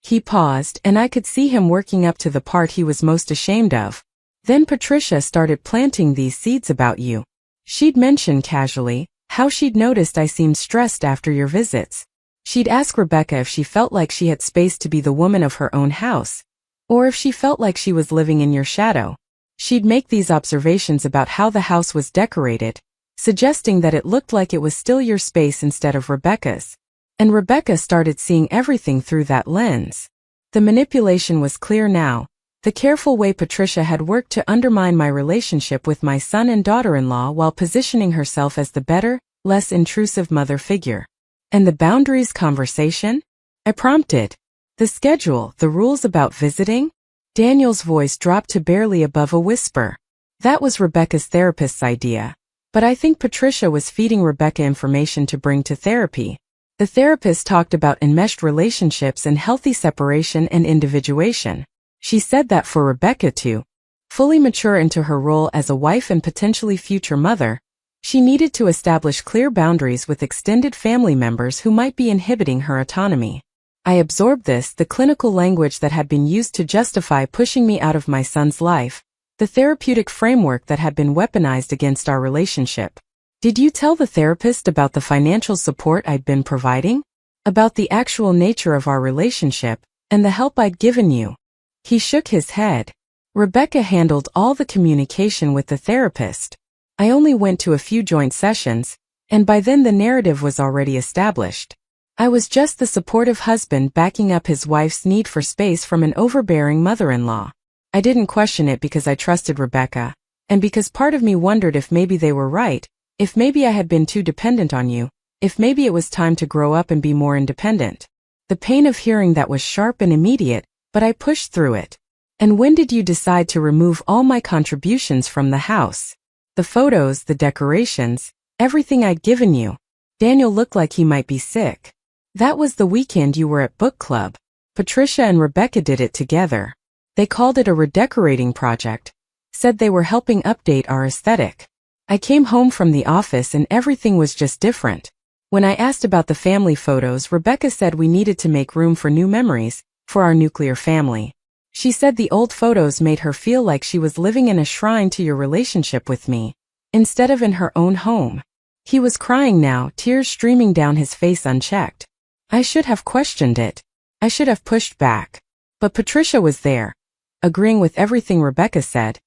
He paused, and I could see him working up to the part he was most ashamed of. Then Patricia started planting these seeds about you. She'd mention casually how she'd noticed I seemed stressed after your visits. She'd ask Rebecca if she felt like she had space to be the woman of her own house, or if she felt like she was living in your shadow. She'd make these observations about how the house was decorated, suggesting that it looked like it was still your space instead of Rebecca's. And Rebecca started seeing everything through that lens. The manipulation was clear now, the careful way Patricia had worked to undermine my relationship with my son and daughter-in-law while positioning herself as the better, less intrusive mother figure. And the boundaries conversation? I prompted. The schedule, the rules about visiting? Daniel's voice dropped to barely above a whisper. That was Rebecca's therapist's idea. But I think Patricia was feeding Rebecca information to bring to therapy. The therapist talked about enmeshed relationships and healthy separation and individuation. She said that for Rebecca to fully mature into her role as a wife and potentially future mother, she needed to establish clear boundaries with extended family members who might be inhibiting her autonomy. I absorbed this, the clinical language that had been used to justify pushing me out of my son's life, the therapeutic framework that had been weaponized against our relationship. Did you tell the therapist about the financial support I'd been providing? About the actual nature of our relationship, and the help I'd given you? He shook his head. Rebecca handled all the communication with the therapist. I only went to a few joint sessions, and by then the narrative was already established. I was just the supportive husband backing up his wife's need for space from an overbearing mother-in-law. I didn't question it because I trusted Rebecca, and because part of me wondered if maybe they were right, if maybe I had been too dependent on you, if maybe it was time to grow up and be more independent. The pain of hearing that was sharp and immediate, but I pushed through it. And when did you decide to remove all my contributions from the house? The photos, the decorations, everything I'd given you. Daniel looked like he might be sick. That was the weekend you were at book club. Patricia and Rebecca did it together. They called it a redecorating project, said they were helping update our aesthetic. I came home from the office and everything was just different. When I asked about the family photos, Rebecca said we needed to make room for new memories, for our nuclear family. She said the old photos made her feel like she was living in a shrine to your relationship with me, instead of in her own home. He was crying now, tears streaming down his face unchecked. I should have questioned it. I should have pushed back. But Patricia was there, agreeing with everything Rebecca said,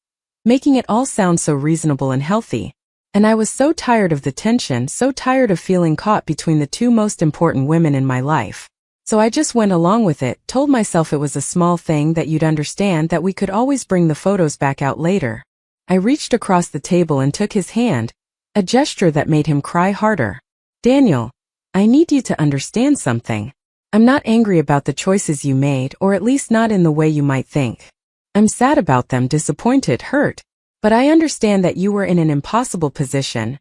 making it all sound so reasonable and healthy. And I was so tired of the tension, so tired of feeling caught between the two most important women in my life. So I just went along with it, told myself it was a small thing, that you'd understand, that we could always bring the photos back out later. I reached across the table and took his hand, a gesture that made him cry harder. Daniel, I need you to understand something. I'm not angry about the choices you made, or at least not in the way you might think. I'm sad about them, disappointed, hurt. But I understand that you were in an impossible position,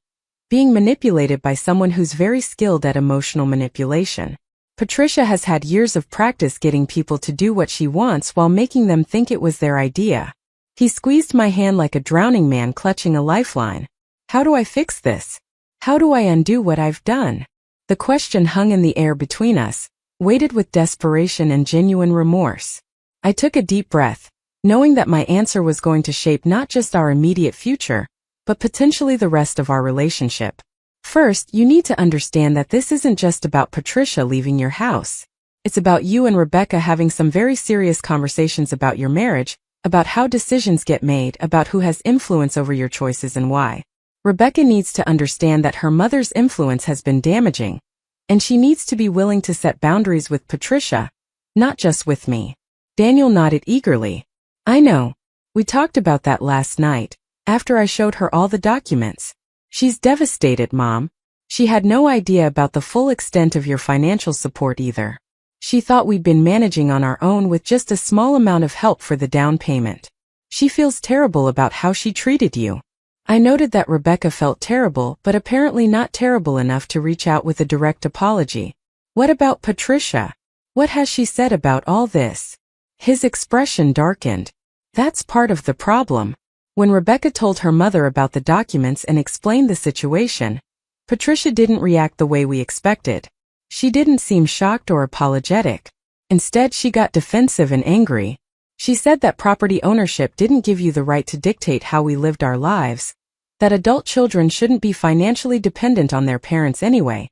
being manipulated by someone who's very skilled at emotional manipulation. Patricia has had years of practice getting people to do what she wants while making them think it was their idea. He squeezed my hand like a drowning man clutching a lifeline. How do I fix this? How do I undo what I've done? The question hung in the air between us, weighted with desperation and genuine remorse. I took a deep breath, knowing that my answer was going to shape not just our immediate future, but potentially the rest of our relationship. First, you need to understand that this isn't just about Patricia leaving your house. It's about you and Rebecca having some very serious conversations about your marriage, about how decisions get made, about who has influence over your choices and why. Rebecca needs to understand that her mother's influence has been damaging, and she needs to be willing to set boundaries with Patricia, not just with me. Daniel nodded eagerly. I know. We talked about that last night, after I showed her all the documents. She's devastated, Mom. She had no idea about the full extent of your financial support either. She thought we'd been managing on our own with just a small amount of help for the down payment. She feels terrible about how she treated you. I noted that Rebecca felt terrible, but apparently not terrible enough to reach out with a direct apology. What about Patricia? What has she said about all this? His expression darkened. That's part of the problem. When Rebecca told her mother about the documents and explained the situation, Patricia didn't react the way we expected. She didn't seem shocked or apologetic. Instead, she got defensive and angry. She said that property ownership didn't give you the right to dictate how we lived our lives, that adult children shouldn't be financially dependent on their parents anyway,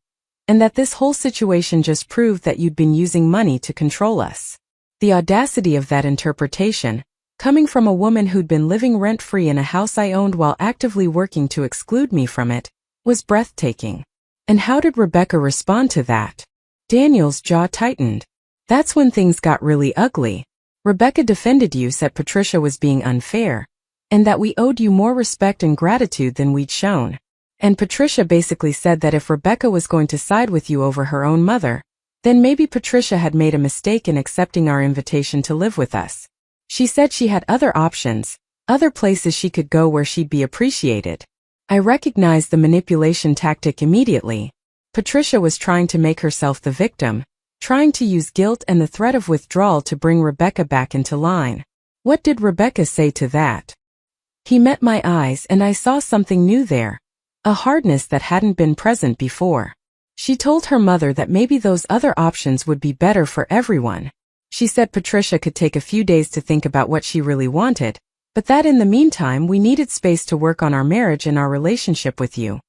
and that this whole situation just proved that you'd been using money to control us. The audacity of that interpretation, coming from a woman who'd been living rent-free in a house I owned while actively working to exclude me from it, was breathtaking. And how did Rebecca respond to that? Daniel's jaw tightened. That's when things got really ugly. Rebecca defended you, said Patricia was being unfair, and that we owed you more respect and gratitude than we'd shown. And Patricia basically said that if Rebecca was going to side with you over her own mother, then maybe Patricia had made a mistake in accepting our invitation to live with us. She said she had other options, other places she could go where she'd be appreciated. I recognized the manipulation tactic immediately. Patricia was trying to make herself the victim, trying to use guilt and the threat of withdrawal to bring Rebecca back into line. What did Rebecca say to that? He met my eyes and I saw something new there, a hardness that hadn't been present before. She told her mother that maybe those other options would be better for everyone. She said Patricia could take a few days to think about what she really wanted, but that in the meantime we needed space to work on our marriage and our relationship with you.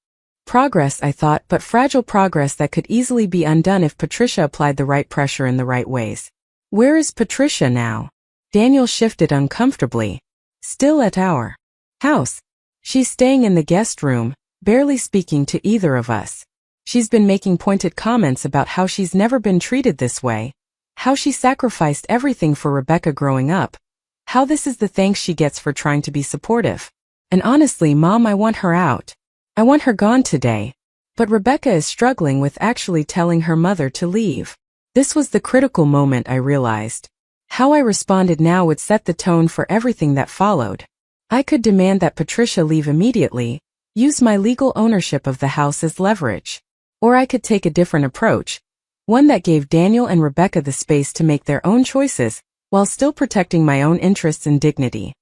Progress, I thought, but fragile progress that could easily be undone if Patricia applied the right pressure in the right ways. Where is Patricia now? Daniel shifted uncomfortably. Still at our house. She's staying in the guest room, barely speaking to either of us. She's been making pointed comments about how she's never been treated this way, how she sacrificed everything for Rebecca growing up, how this is the thanks she gets for trying to be supportive. And honestly, Mom, I want her out. I want her gone today. But Rebecca is struggling with actually telling her mother to leave. This was the critical moment I realized. How I responded now would set the tone for everything that followed. I could demand that Patricia leave immediately, use my legal ownership of the house as leverage. Or I could take a different approach, one that gave Daniel and Rebecca the space to make their own choices, while still protecting my own interests and dignity.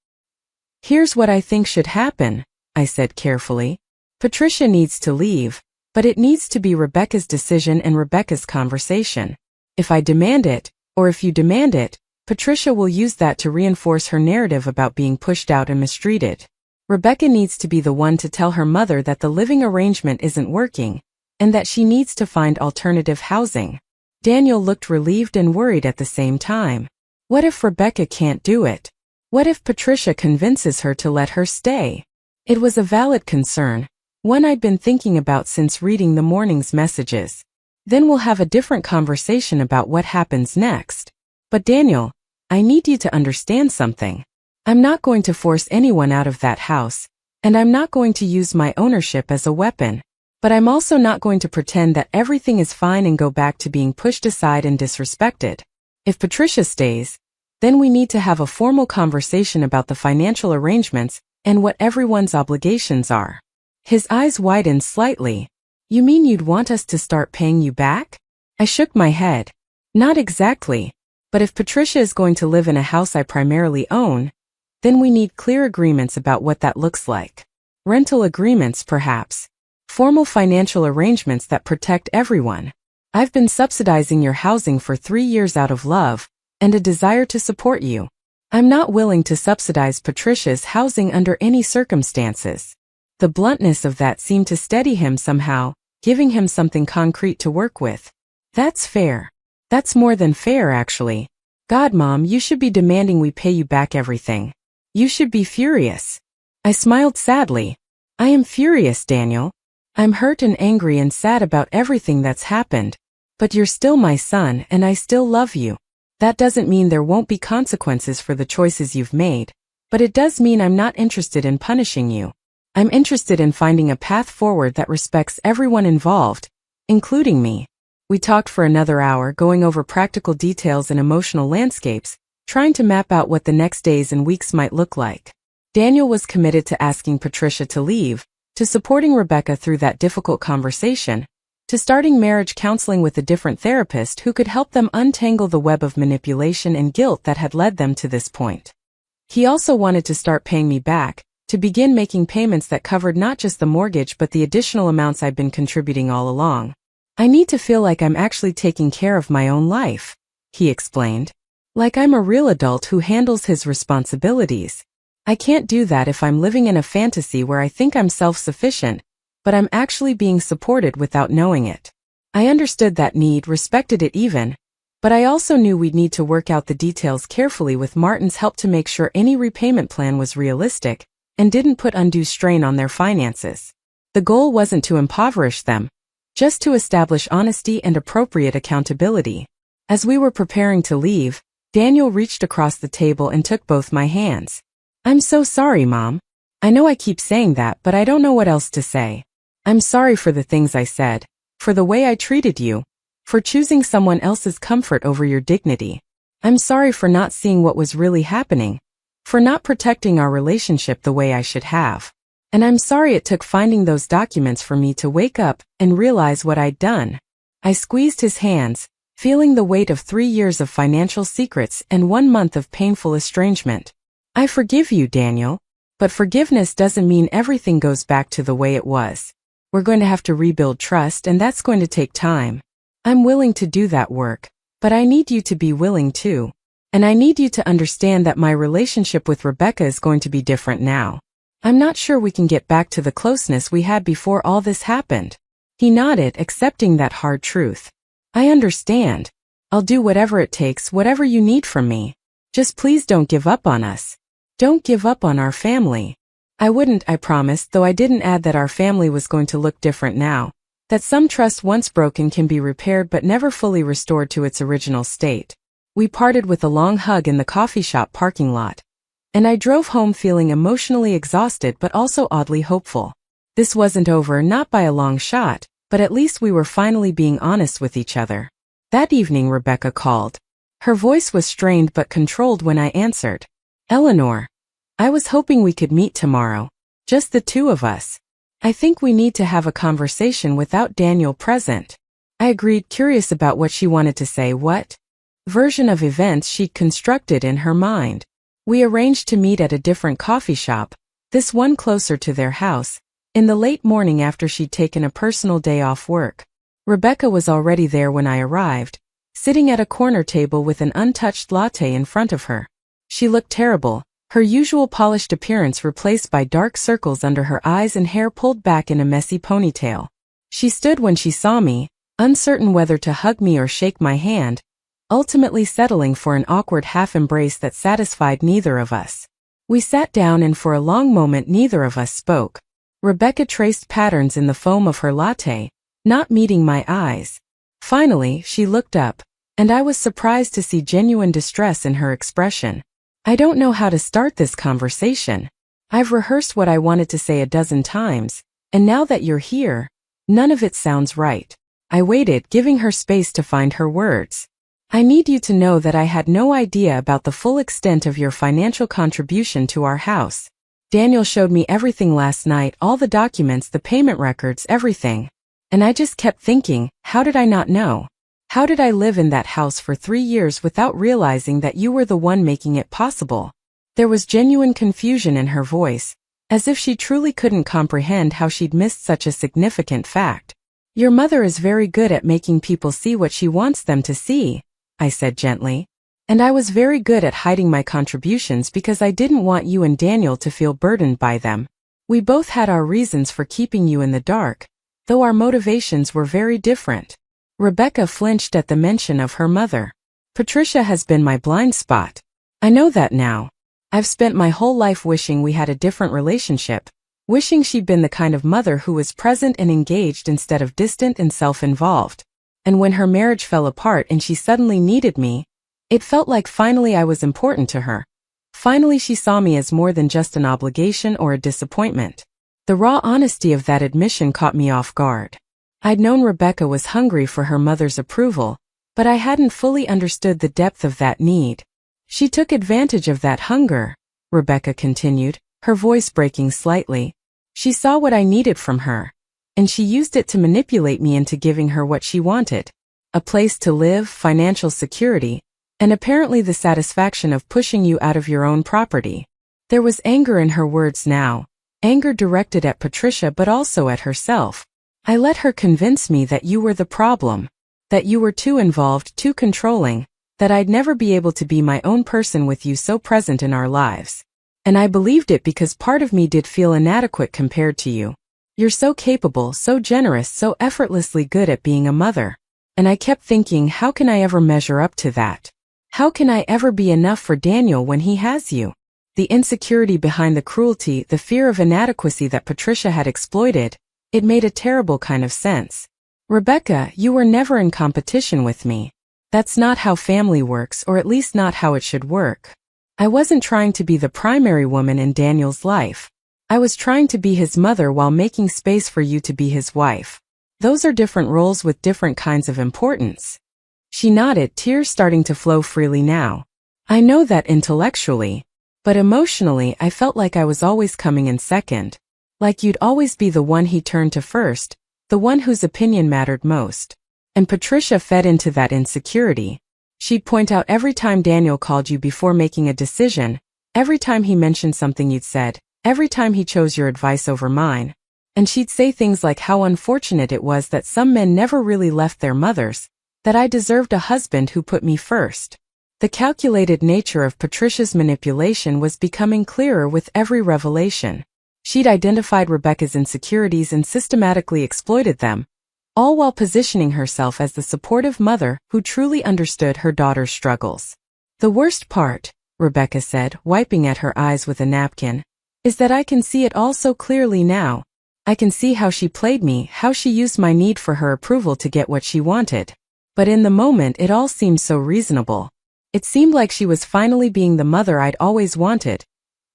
Here's what I think should happen, I said carefully. Patricia needs to leave, but it needs to be Rebecca's decision and Rebecca's conversation. If I demand it, or if you demand it, Patricia will use that to reinforce her narrative about being pushed out and mistreated. Rebecca needs to be the one to tell her mother that the living arrangement isn't working, and that she needs to find alternative housing. Daniel looked relieved and worried at the same time. What if Rebecca can't do it? What if Patricia convinces her to let her stay? It was a valid concern, one I'd been thinking about since reading the morning's messages. Then we'll have a different conversation about what happens next. But Daniel, I need you to understand something. I'm not going to force anyone out of that house, and I'm not going to use my ownership as a weapon. But I'm also not going to pretend that everything is fine and go back to being pushed aside and disrespected. If Patricia stays, then we need to have a formal conversation about the financial arrangements and what everyone's obligations are. His eyes widened slightly. You mean you'd want us to start paying you back? I shook my head. Not exactly. But if Patricia is going to live in a house I primarily own, then we need clear agreements about what that looks like. Rental agreements, perhaps. Formal financial arrangements that protect everyone. I've been subsidizing your housing for 3 years out of love and a desire to support you. I'm not willing to subsidize Patricia's housing under any circumstances. The bluntness of that seemed to steady him somehow, giving him something concrete to work with. That's fair. That's more than fair, actually. God, Mom, you should be demanding we pay you back everything. You should be furious. I smiled sadly. I am furious, Daniel. I'm hurt and angry and sad about everything that's happened. But you're still my son and I still love you. That doesn't mean there won't be consequences for the choices you've made, but it does mean I'm not interested in punishing you. I'm interested in finding a path forward that respects everyone involved, including me. We talked for another hour, going over practical details and emotional landscapes, trying to map out what the next days and weeks might look like. Daniel was committed to asking Patricia to leave, to supporting Rebecca through that difficult conversation, to starting marriage counseling with a different therapist who could help them untangle the web of manipulation and guilt that had led them to this point. He also wanted to start paying me back, to begin making payments that covered not just the mortgage but the additional amounts I've been contributing all along. I need to feel like I'm actually taking care of my own life, he explained. Like I'm a real adult who handles his responsibilities. I can't do that if I'm living in a fantasy where I think I'm self-sufficient, but I'm actually being supported without knowing it. I understood that need, respected it even, but I also knew we'd need to work out the details carefully with Martin's help to make sure any repayment plan was realistic and didn't put undue strain on their finances. The goal wasn't to impoverish them, just to establish honesty and appropriate accountability. As we were preparing to leave, Daniel reached across the table and took both my hands. I'm so sorry, Mom. I know I keep saying that, but I don't know what else to say. I'm sorry for the things I said, for the way I treated you, for choosing someone else's comfort over your dignity. I'm sorry for not seeing what was really happening, for not protecting our relationship the way I should have. And I'm sorry it took finding those documents for me to wake up and realize what I'd done. I squeezed his hands, feeling the weight of 3 years of financial secrets and 1 month of painful estrangement. I forgive you, Daniel, but forgiveness doesn't mean everything goes back to the way it was. We're going to have to rebuild trust, and that's going to take time. I'm willing to do that work, but I need you to be willing too. And I need you to understand that my relationship with Rebecca is going to be different now. I'm not sure we can get back to the closeness we had before all this happened. He nodded, accepting that hard truth. I understand. I'll do whatever it takes, whatever you need from me. Just please don't give up on us. Don't give up on our family. I wouldn't, I promised, though I didn't add that our family was going to look different now. That some trust once broken can be repaired but never fully restored to its original state. We parted with a long hug in the coffee shop parking lot. And I drove home feeling emotionally exhausted but also oddly hopeful. This wasn't over, not by a long shot, but at least we were finally being honest with each other. That evening Rebecca called. Her voice was strained but controlled when I answered. Eleanor, I was hoping we could meet tomorrow. Just the two of us. I think we need to have a conversation without Daniel present. I agreed, curious about what she wanted to say. What version of events she'd constructed in her mind. We arranged to meet at a different coffee shop, this one closer to their house, in the late morning after she'd taken a personal day off work. Rebecca was already there when I arrived, sitting at a corner table with an untouched latte in front of her. She looked terrible, her usual polished appearance replaced by dark circles under her eyes and hair pulled back in a messy ponytail. She stood when she saw me, uncertain whether to hug me or shake my hand, ultimately settling for an awkward half-embrace that satisfied neither of us. We sat down and for a long moment neither of us spoke. Rebecca traced patterns in the foam of her latte, not meeting my eyes. Finally, she looked up, and I was surprised to see genuine distress in her expression. I don't know how to start this conversation. I've rehearsed what I wanted to say a dozen times, and now that you're here, none of it sounds right. I waited, giving her space to find her words. I need you to know that I had no idea about the full extent of your financial contribution to our house. Daniel showed me everything last night, all the documents, the payment records, everything. And I just kept thinking, how did I not know? How did I live in that house for 3 years without realizing that you were the one making it possible? There was genuine confusion in her voice, as if she truly couldn't comprehend how she'd missed such a significant fact. Your mother is very good at making people see what she wants them to see, I said gently. And I was very good at hiding my contributions because I didn't want you and Daniel to feel burdened by them. We both had our reasons for keeping you in the dark, though our motivations were very different. Rebecca flinched at the mention of her mother. Patricia has been my blind spot. I know that now. I've spent my whole life wishing we had a different relationship, wishing she'd been the kind of mother who was present and engaged instead of distant and self-involved. And when her marriage fell apart and she suddenly needed me, it felt like finally I was important to her. Finally she saw me as more than just an obligation or a disappointment. The raw honesty of that admission caught me off guard. I'd known Rebecca was hungry for her mother's approval, but I hadn't fully understood the depth of that need. She took advantage of that hunger, Rebecca continued, her voice breaking slightly. She saw what I needed from her, and she used it to manipulate me into giving her what she wanted. A place to live, financial security, and apparently the satisfaction of pushing you out of your own property. There was anger in her words now, anger directed at Patricia but also at herself. I let her convince me that you were the problem, that you were too involved, too controlling, that I'd never be able to be my own person with you so present in our lives. And I believed it because part of me did feel inadequate compared to you. You're so capable, so generous, so effortlessly good at being a mother. And I kept thinking, how can I ever measure up to that? How can I ever be enough for Daniel when he has you? The insecurity behind the cruelty, the fear of inadequacy that Patricia had exploited, it made a terrible kind of sense. Rebecca, you were never in competition with me. That's not how family works, or at least not how it should work. I wasn't trying to be the primary woman in Daniel's life. I was trying to be his mother while making space for you to be his wife. Those are different roles with different kinds of importance. She nodded, tears starting to flow freely now. I know that intellectually, but emotionally I felt like I was always coming in second. Like you'd always be the one he turned to first, the one whose opinion mattered most. And Patricia fed into that insecurity. She'd point out every time Daniel called you before making a decision, every time he mentioned something you'd said, every time he chose your advice over mine. And she'd say things like how unfortunate it was that some men never really left their mothers, that I deserved a husband who put me first. The calculated nature of Patricia's manipulation was becoming clearer with every revelation. She'd identified Rebecca's insecurities and systematically exploited them, all while positioning herself as the supportive mother who truly understood her daughter's struggles. The worst part, Rebecca said, wiping at her eyes with a napkin, is that I can see it all so clearly now. I can see how she played me, how she used my need for her approval to get what she wanted. But in the moment it all seemed so reasonable. It seemed like she was finally being the mother I'd always wanted.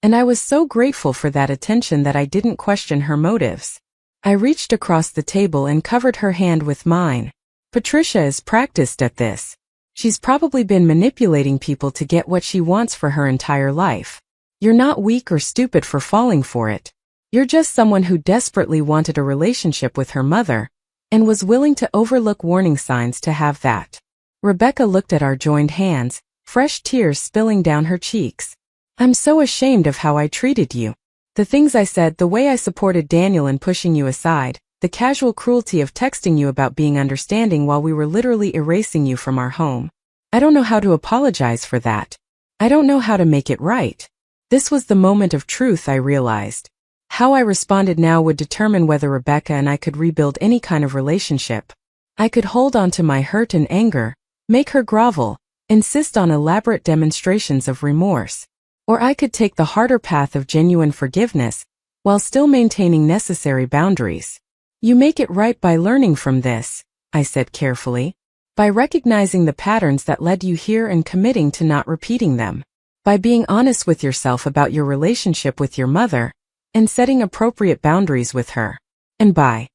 And I was so grateful for that attention that I didn't question her motives. I reached across the table and covered her hand with mine. Patricia is practiced at this. She's probably been manipulating people to get what she wants for her entire life. You're not weak or stupid for falling for it. You're just someone who desperately wanted a relationship with her mother, and was willing to overlook warning signs to have that. Rebecca looked at our joined hands, fresh tears spilling down her cheeks. I'm so ashamed of how I treated you. The things I said, the way I supported Daniel in pushing you aside, the casual cruelty of texting you about being understanding while we were literally erasing you from our home. I don't know how to apologize for that. I don't know how to make it right. This was the moment of truth, I realized. How I responded now would determine whether Rebecca and I could rebuild any kind of relationship. I could hold on to my hurt and anger, make her grovel, insist on elaborate demonstrations of remorse. Or I could take the harder path of genuine forgiveness, while still maintaining necessary boundaries. You make it right by learning from this, I said carefully. By recognizing the patterns that led you here and committing to not repeating them. By being honest with yourself about your relationship with your mother, and setting appropriate boundaries with her. And by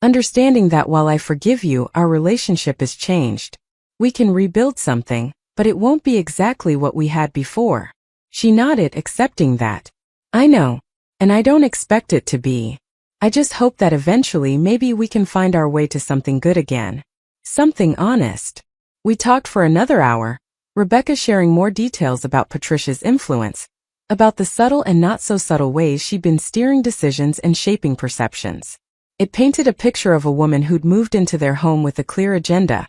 understanding that while I forgive you, our relationship is changed. We can rebuild something, but it won't be exactly what we had before. She nodded, accepting that. I know. And I don't expect it to be. I just hope that eventually maybe we can find our way to something good again. Something honest. We talked for another hour, Rebecca sharing more details about Patricia's influence, about the subtle and not so subtle ways she'd been steering decisions and shaping perceptions. It painted a picture of a woman who'd moved into their home with a clear agenda.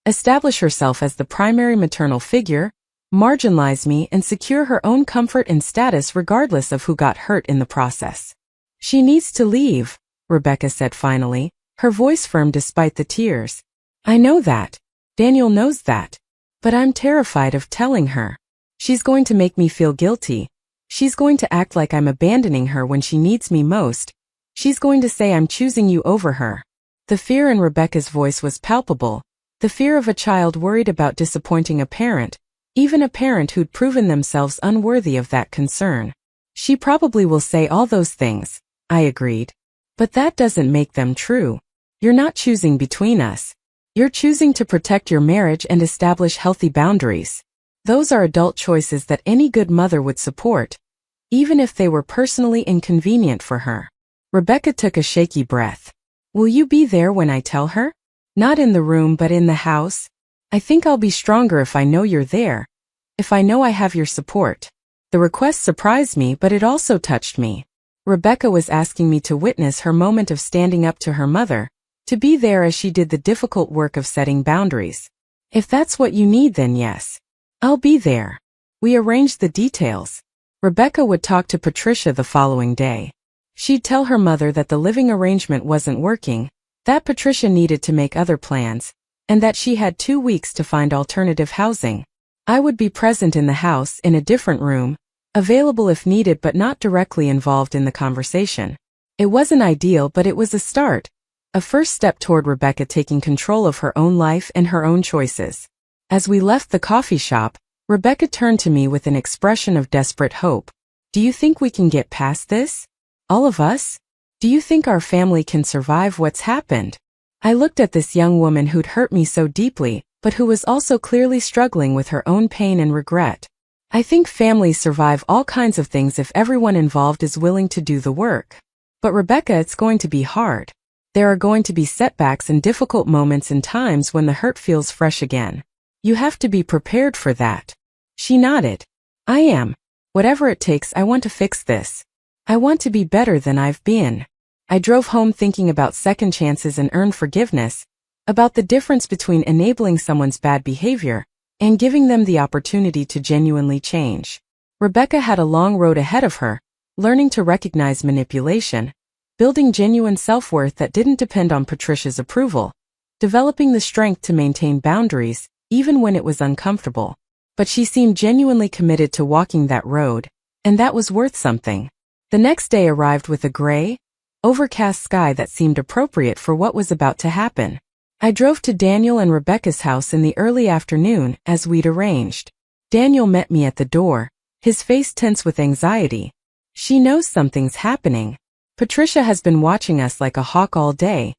Establish herself as the primary maternal figure, marginalize me, and secure her own comfort and status regardless of who got hurt in the process. She needs to leave, Rebecca said finally, her voice firm despite the tears. I know that. Daniel knows that. But I'm terrified of telling her. She's going to make me feel guilty. She's going to act like I'm abandoning her when she needs me most. She's going to say I'm choosing you over her. The fear in Rebecca's voice was palpable. The fear of a child worried about disappointing a parent, even a parent who'd proven themselves unworthy of that concern. She probably will say all those things, I agreed. But that doesn't make them true. You're not choosing between us. You're choosing to protect your marriage and establish healthy boundaries. Those are adult choices that any good mother would support, even if they were personally inconvenient for her. Rebecca took a shaky breath. Will you be there when I tell her? Not in the room but in the house? I think I'll be stronger if I know you're there, if I know I have your support. The request surprised me, but it also touched me. Rebecca was asking me to witness her moment of standing up to her mother, to be there as she did the difficult work of setting boundaries. If that's what you need, then yes. I'll be there. We arranged the details. Rebecca would talk to Patricia the following day. She'd tell her mother that the living arrangement wasn't working, that Patricia needed to make other plans, and that she had 2 weeks to find alternative housing. I would be present in the house in a different room, available if needed but not directly involved in the conversation. It wasn't ideal, but it was a start. A first step toward Rebecca taking control of her own life and her own choices. As we left the coffee shop, Rebecca turned to me with an expression of desperate hope. Do you think we can get past this? All of us? Do you think our family can survive what's happened? I looked at this young woman who'd hurt me so deeply, but who was also clearly struggling with her own pain and regret. I think families survive all kinds of things if everyone involved is willing to do the work. But Rebecca, it's going to be hard. There are going to be setbacks and difficult moments and times when the hurt feels fresh again. You have to be prepared for that. She nodded. I am. Whatever it takes, I want to fix this. I want to be better than I've been. I drove home thinking about second chances and earned forgiveness, about the difference between enabling someone's bad behavior and giving them the opportunity to genuinely change. Rebecca had a long road ahead of her, learning to recognize manipulation, building genuine self-worth that didn't depend on Patricia's approval, developing the strength to maintain boundaries, even when it was uncomfortable. But she seemed genuinely committed to walking that road, and that was worth something. The next day arrived with a gray, overcast sky that seemed appropriate for what was about to happen. I drove to Daniel and Rebecca's house in the early afternoon, as we'd arranged. Daniel met me at the door, his face tense with anxiety. She knows something's happening. Patricia has been watching us like a hawk all day,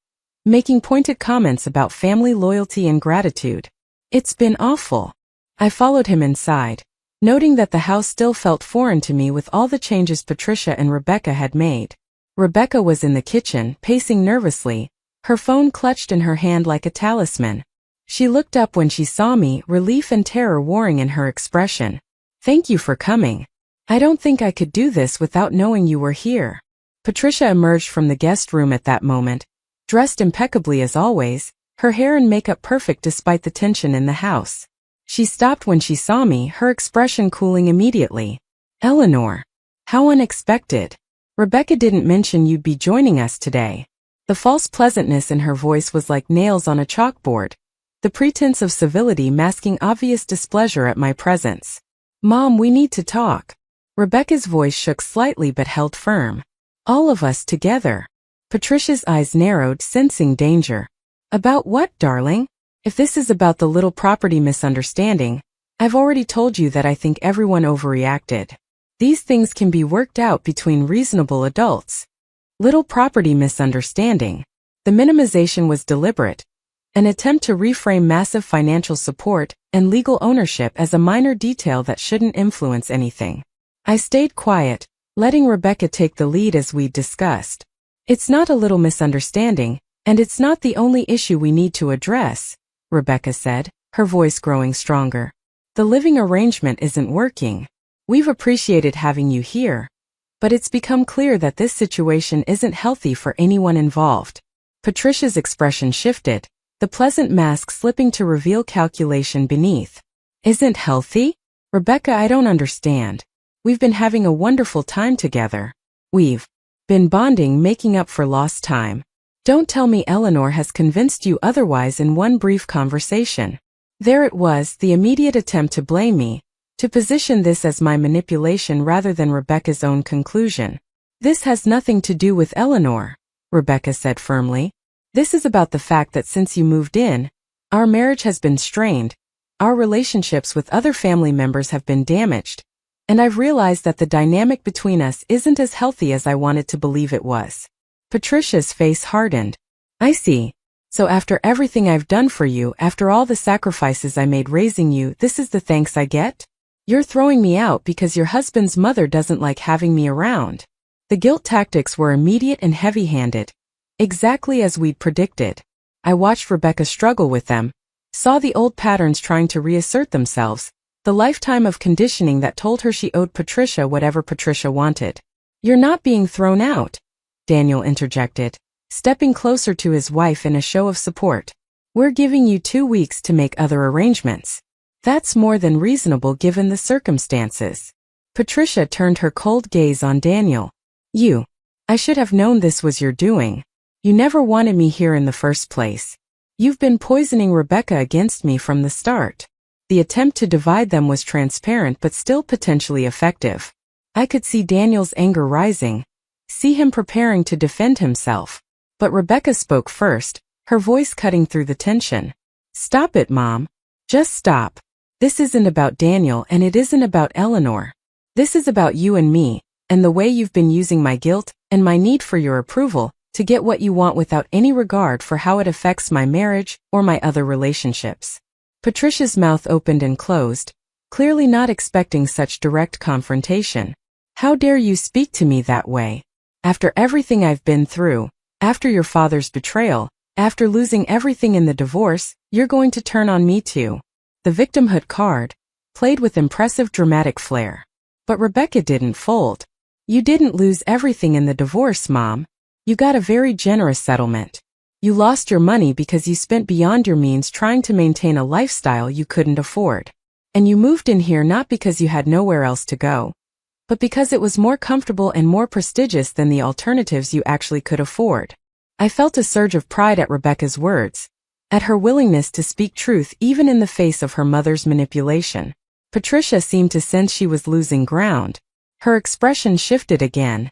making pointed comments about family loyalty and gratitude. It's been awful. I followed him inside, noting that the house still felt foreign to me with all the changes Patricia and Rebecca had made. Rebecca was in the kitchen, pacing nervously, her phone clutched in her hand like a talisman. She looked up when she saw me, relief and terror warring in her expression. Thank you for coming. I don't think I could do this without knowing you were here. Patricia emerged from the guest room at that moment, dressed impeccably as always, her hair and makeup perfect despite the tension in the house. She stopped when she saw me, her expression cooling immediately. Eleanor. How unexpected. Rebecca didn't mention you'd be joining us today. The false pleasantness in her voice was like nails on a chalkboard, the pretense of civility masking obvious displeasure at my presence. Mom, we need to talk. Rebecca's voice shook slightly but held firm. All of us together. Patricia's eyes narrowed, sensing danger. About what, darling? If this is about the little property misunderstanding, I've already told you that I think everyone overreacted. These things can be worked out between reasonable adults. Little property misunderstanding. The minimization was deliberate, an attempt to reframe massive financial support and legal ownership as a minor detail that shouldn't influence anything. I stayed quiet, letting Rebecca take the lead as we'd discussed. It's not a little misunderstanding, and it's not the only issue we need to address, Rebecca said, her voice growing stronger. The living arrangement isn't working. We've appreciated having you here, but it's become clear that this situation isn't healthy for anyone involved. Patricia's expression shifted, the pleasant mask slipping to reveal calculation beneath. Isn't healthy? Rebecca, I don't understand. We've been having a wonderful time together. We've been bonding, making up for lost time. Don't tell me Eleanor has convinced you otherwise in one brief conversation. There it was, the immediate attempt to blame me, to position this as my manipulation rather than Rebecca's own conclusion. This has nothing to do with Eleanor, Rebecca said firmly. This is about the fact that since you moved in, our marriage has been strained, our relationships with other family members have been damaged, and I've realized that the dynamic between us isn't as healthy as I wanted to believe it was. Patricia's face hardened. I see. So after everything I've done for you, after all the sacrifices I made raising you, this is the thanks I get? You're throwing me out because your husband's mother doesn't like having me around. The guilt tactics were immediate and heavy-handed, exactly as we'd predicted. I watched Rebecca struggle with them, saw the old patterns trying to reassert themselves, the lifetime of conditioning that told her she owed Patricia whatever Patricia wanted. You're not being thrown out, Daniel interjected, stepping closer to his wife in a show of support. We're giving you 2 weeks to make other arrangements. That's more than reasonable given the circumstances. Patricia turned her cold gaze on Daniel. I should have known this was your doing. You never wanted me here in the first place. You've been poisoning Rebecca against me from the start. The attempt to divide them was transparent but still potentially effective. I could see Daniel's anger rising, see him preparing to defend himself. But Rebecca spoke first, her voice cutting through the tension. Stop it, Mom. Just stop. This isn't about Daniel and it isn't about Eleanor. This is about you and me, and the way you've been using my guilt and my need for your approval to get what you want without any regard for how it affects my marriage or my other relationships. Patricia's mouth opened and closed, clearly not expecting such direct confrontation. How dare you speak to me that way? After everything I've been through, after your father's betrayal, after losing everything in the divorce, you're going to turn on me too. The victimhood card, played with impressive dramatic flair. But Rebecca didn't fold. You didn't lose everything in the divorce, Mom. You got a very generous settlement. You lost your money because you spent beyond your means trying to maintain a lifestyle you couldn't afford. And you moved in here not because you had nowhere else to go, but because it was more comfortable and more prestigious than the alternatives you actually could afford. I felt a surge of pride at Rebecca's words, at her willingness to speak truth even in the face of her mother's manipulation. Patricia seemed to sense she was losing ground. Her expression shifted again,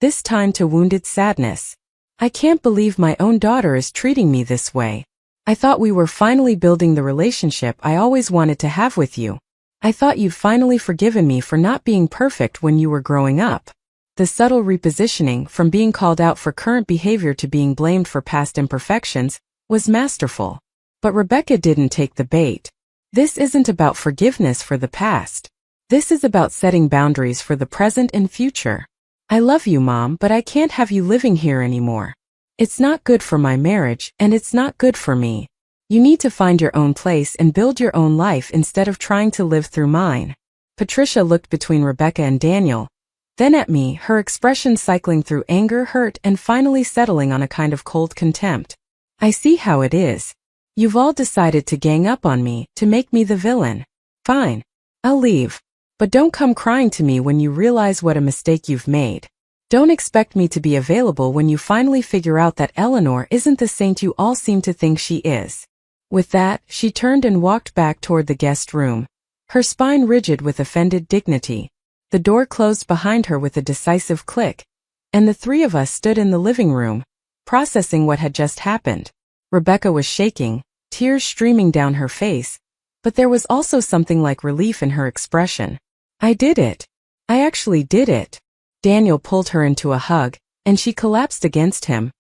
this time to wounded sadness. I can't believe my own daughter is treating me this way. I thought we were finally building the relationship I always wanted to have with you. I thought you'd finally forgiven me for not being perfect when you were growing up. The subtle repositioning from being called out for current behavior to being blamed for past imperfections was masterful. But Rebecca didn't take the bait. This isn't about forgiveness for the past. This is about setting boundaries for the present and future. I love you, Mom, but I can't have you living here anymore. It's not good for my marriage, and it's not good for me. You need to find your own place and build your own life instead of trying to live through mine. Patricia looked between Rebecca and Daniel, then at me, her expression cycling through anger, hurt, and finally settling on a kind of cold contempt. I see how it is. You've all decided to gang up on me, to make me the villain. Fine. I'll leave. But don't come crying to me when you realize what a mistake you've made. Don't expect me to be available when you finally figure out that Eleanor isn't the saint you all seem to think she is. With that, she turned and walked back toward the guest room, her spine rigid with offended dignity. The door closed behind her with a decisive click, and the three of us stood in the living room, processing what had just happened. Rebecca was shaking, tears streaming down her face, but there was also something like relief in her expression. I did it. I actually did it. Daniel pulled her into a hug, and she collapsed against him,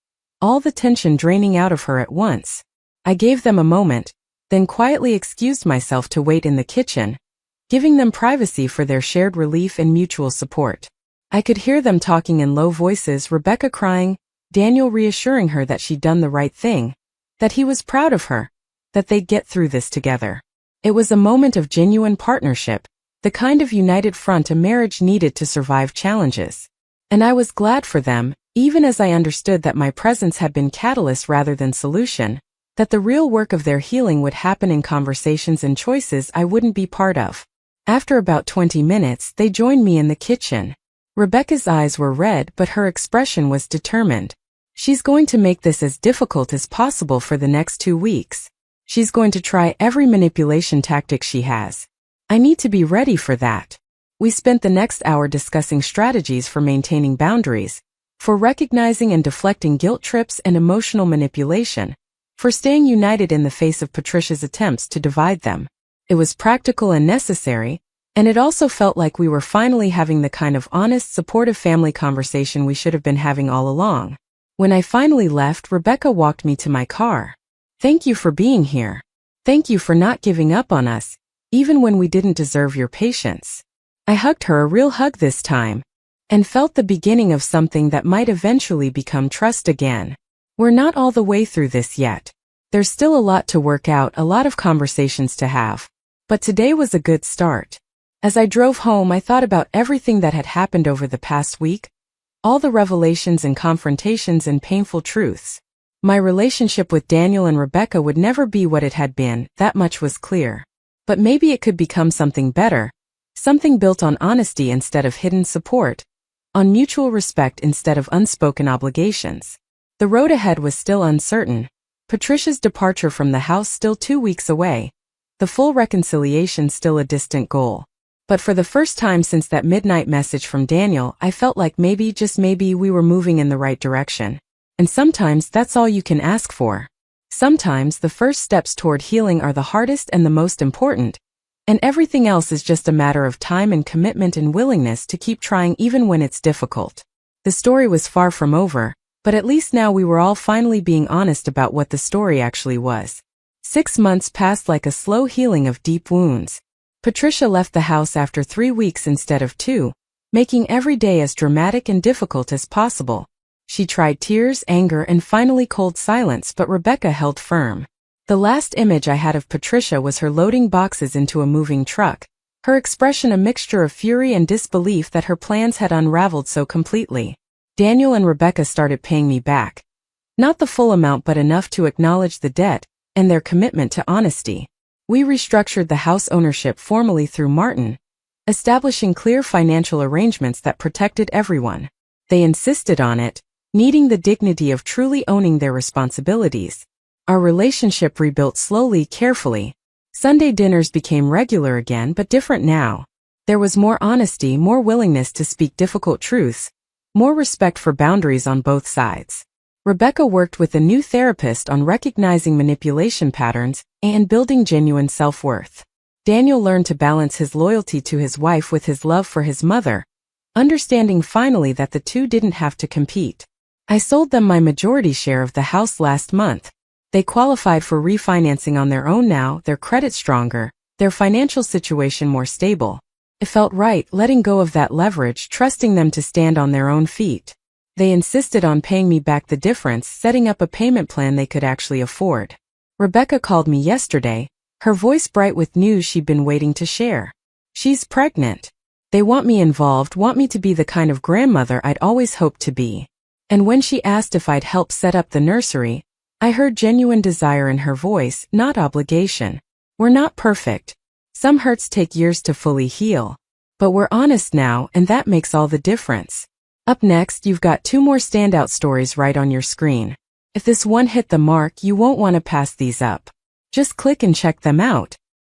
all the tension draining out of her at once. I gave them a moment, then quietly excused myself to wait in the kitchen, giving them privacy for their shared relief and mutual support. I could hear them talking in low voices, Rebecca crying, Daniel reassuring her that she'd done the right thing, that he was proud of her, that they'd get through this together. It was a moment of genuine partnership, the kind of united front a marriage needed to survive challenges. And I was glad for them, even as I understood that my presence had been catalyst rather than solution, that the real work of their healing would happen in conversations and choices I wouldn't be part of. After about 20 minutes, they joined me in the kitchen. Rebecca's eyes were red, but her expression was determined. She's going to make this as difficult as possible for the next 2 weeks. She's going to try every manipulation tactic she has. I need to be ready for that. We spent the next hour discussing strategies for maintaining boundaries, for recognizing and deflecting guilt trips and emotional manipulation, for staying united in the face of Patricia's attempts to divide them. It was practical and necessary, and it also felt like we were finally having the kind of honest, supportive family conversation we should have been having all along. When I finally left, Rebecca walked me to my car. Thank you for being here. Thank you for not giving up on us, even when we didn't deserve your patience. I hugged her, a real hug this time, and felt the beginning of something that might eventually become trust again. We're not all the way through this yet. There's still a lot to work out, a lot of conversations to have. But today was a good start. As I drove home, I thought about everything that had happened over the past week, all the revelations and confrontations and painful truths. My relationship with Daniel and Rebecca would never be what it had been, that much was clear. But maybe it could become something better, something built on honesty instead of hidden support, on mutual respect instead of unspoken obligations. The road ahead was still uncertain, Patricia's departure from the house still 2 weeks away, the full reconciliation still a distant goal. But for the first time since that midnight message from Daniel, I felt like maybe, just maybe, we were moving in the right direction. And sometimes that's all you can ask for. Sometimes the first steps toward healing are the hardest and the most important, And everything else is just a matter of time and commitment and willingness to keep trying even when it's difficult. The story was far from over, but at least now we were all finally being honest about what the story actually was. 6 months passed like a slow healing of deep wounds. Patricia left the house after 3 weeks instead of 2, making every day as dramatic and difficult as possible. She tried tears, anger, and finally cold silence, but Rebecca held firm. The last image I had of Patricia was her loading boxes into a moving truck, her expression a mixture of fury and disbelief that her plans had unraveled so completely. Daniel and Rebecca started paying me back. Not the full amount but enough to acknowledge the debt and their commitment to honesty. We restructured the house ownership formally through Martin, establishing clear financial arrangements that protected everyone. They insisted on it, needing the dignity of truly owning their responsibilities. Our relationship rebuilt slowly, carefully. Sunday dinners became regular again, but different now. There was more honesty, more willingness to speak difficult truths, more respect for boundaries on both sides. Rebecca worked with a new therapist on recognizing manipulation patterns and building genuine self-worth. Daniel learned to balance his loyalty to his wife with his love for his mother, understanding finally that the two didn't have to compete. I sold them my majority share of the house last month. They qualified for refinancing on their own now, their credit stronger, their financial situation more stable. It felt right, letting go of that leverage, trusting them to stand on their own feet. They insisted on paying me back the difference, setting up a payment plan they could actually afford. Rebecca called me yesterday, her voice bright with news she'd been waiting to share. She's pregnant. They want me involved, want me to be the kind of grandmother I'd always hoped to be. And when she asked if I'd help set up the nursery, I heard genuine desire in her voice, not obligation. We're not perfect. Some hurts take years to fully heal. But we're honest now, and that makes all the difference. Up next, you've got 2 more standout stories right on your screen. If this one hit the mark, you won't want to pass these up. Just click and check them out.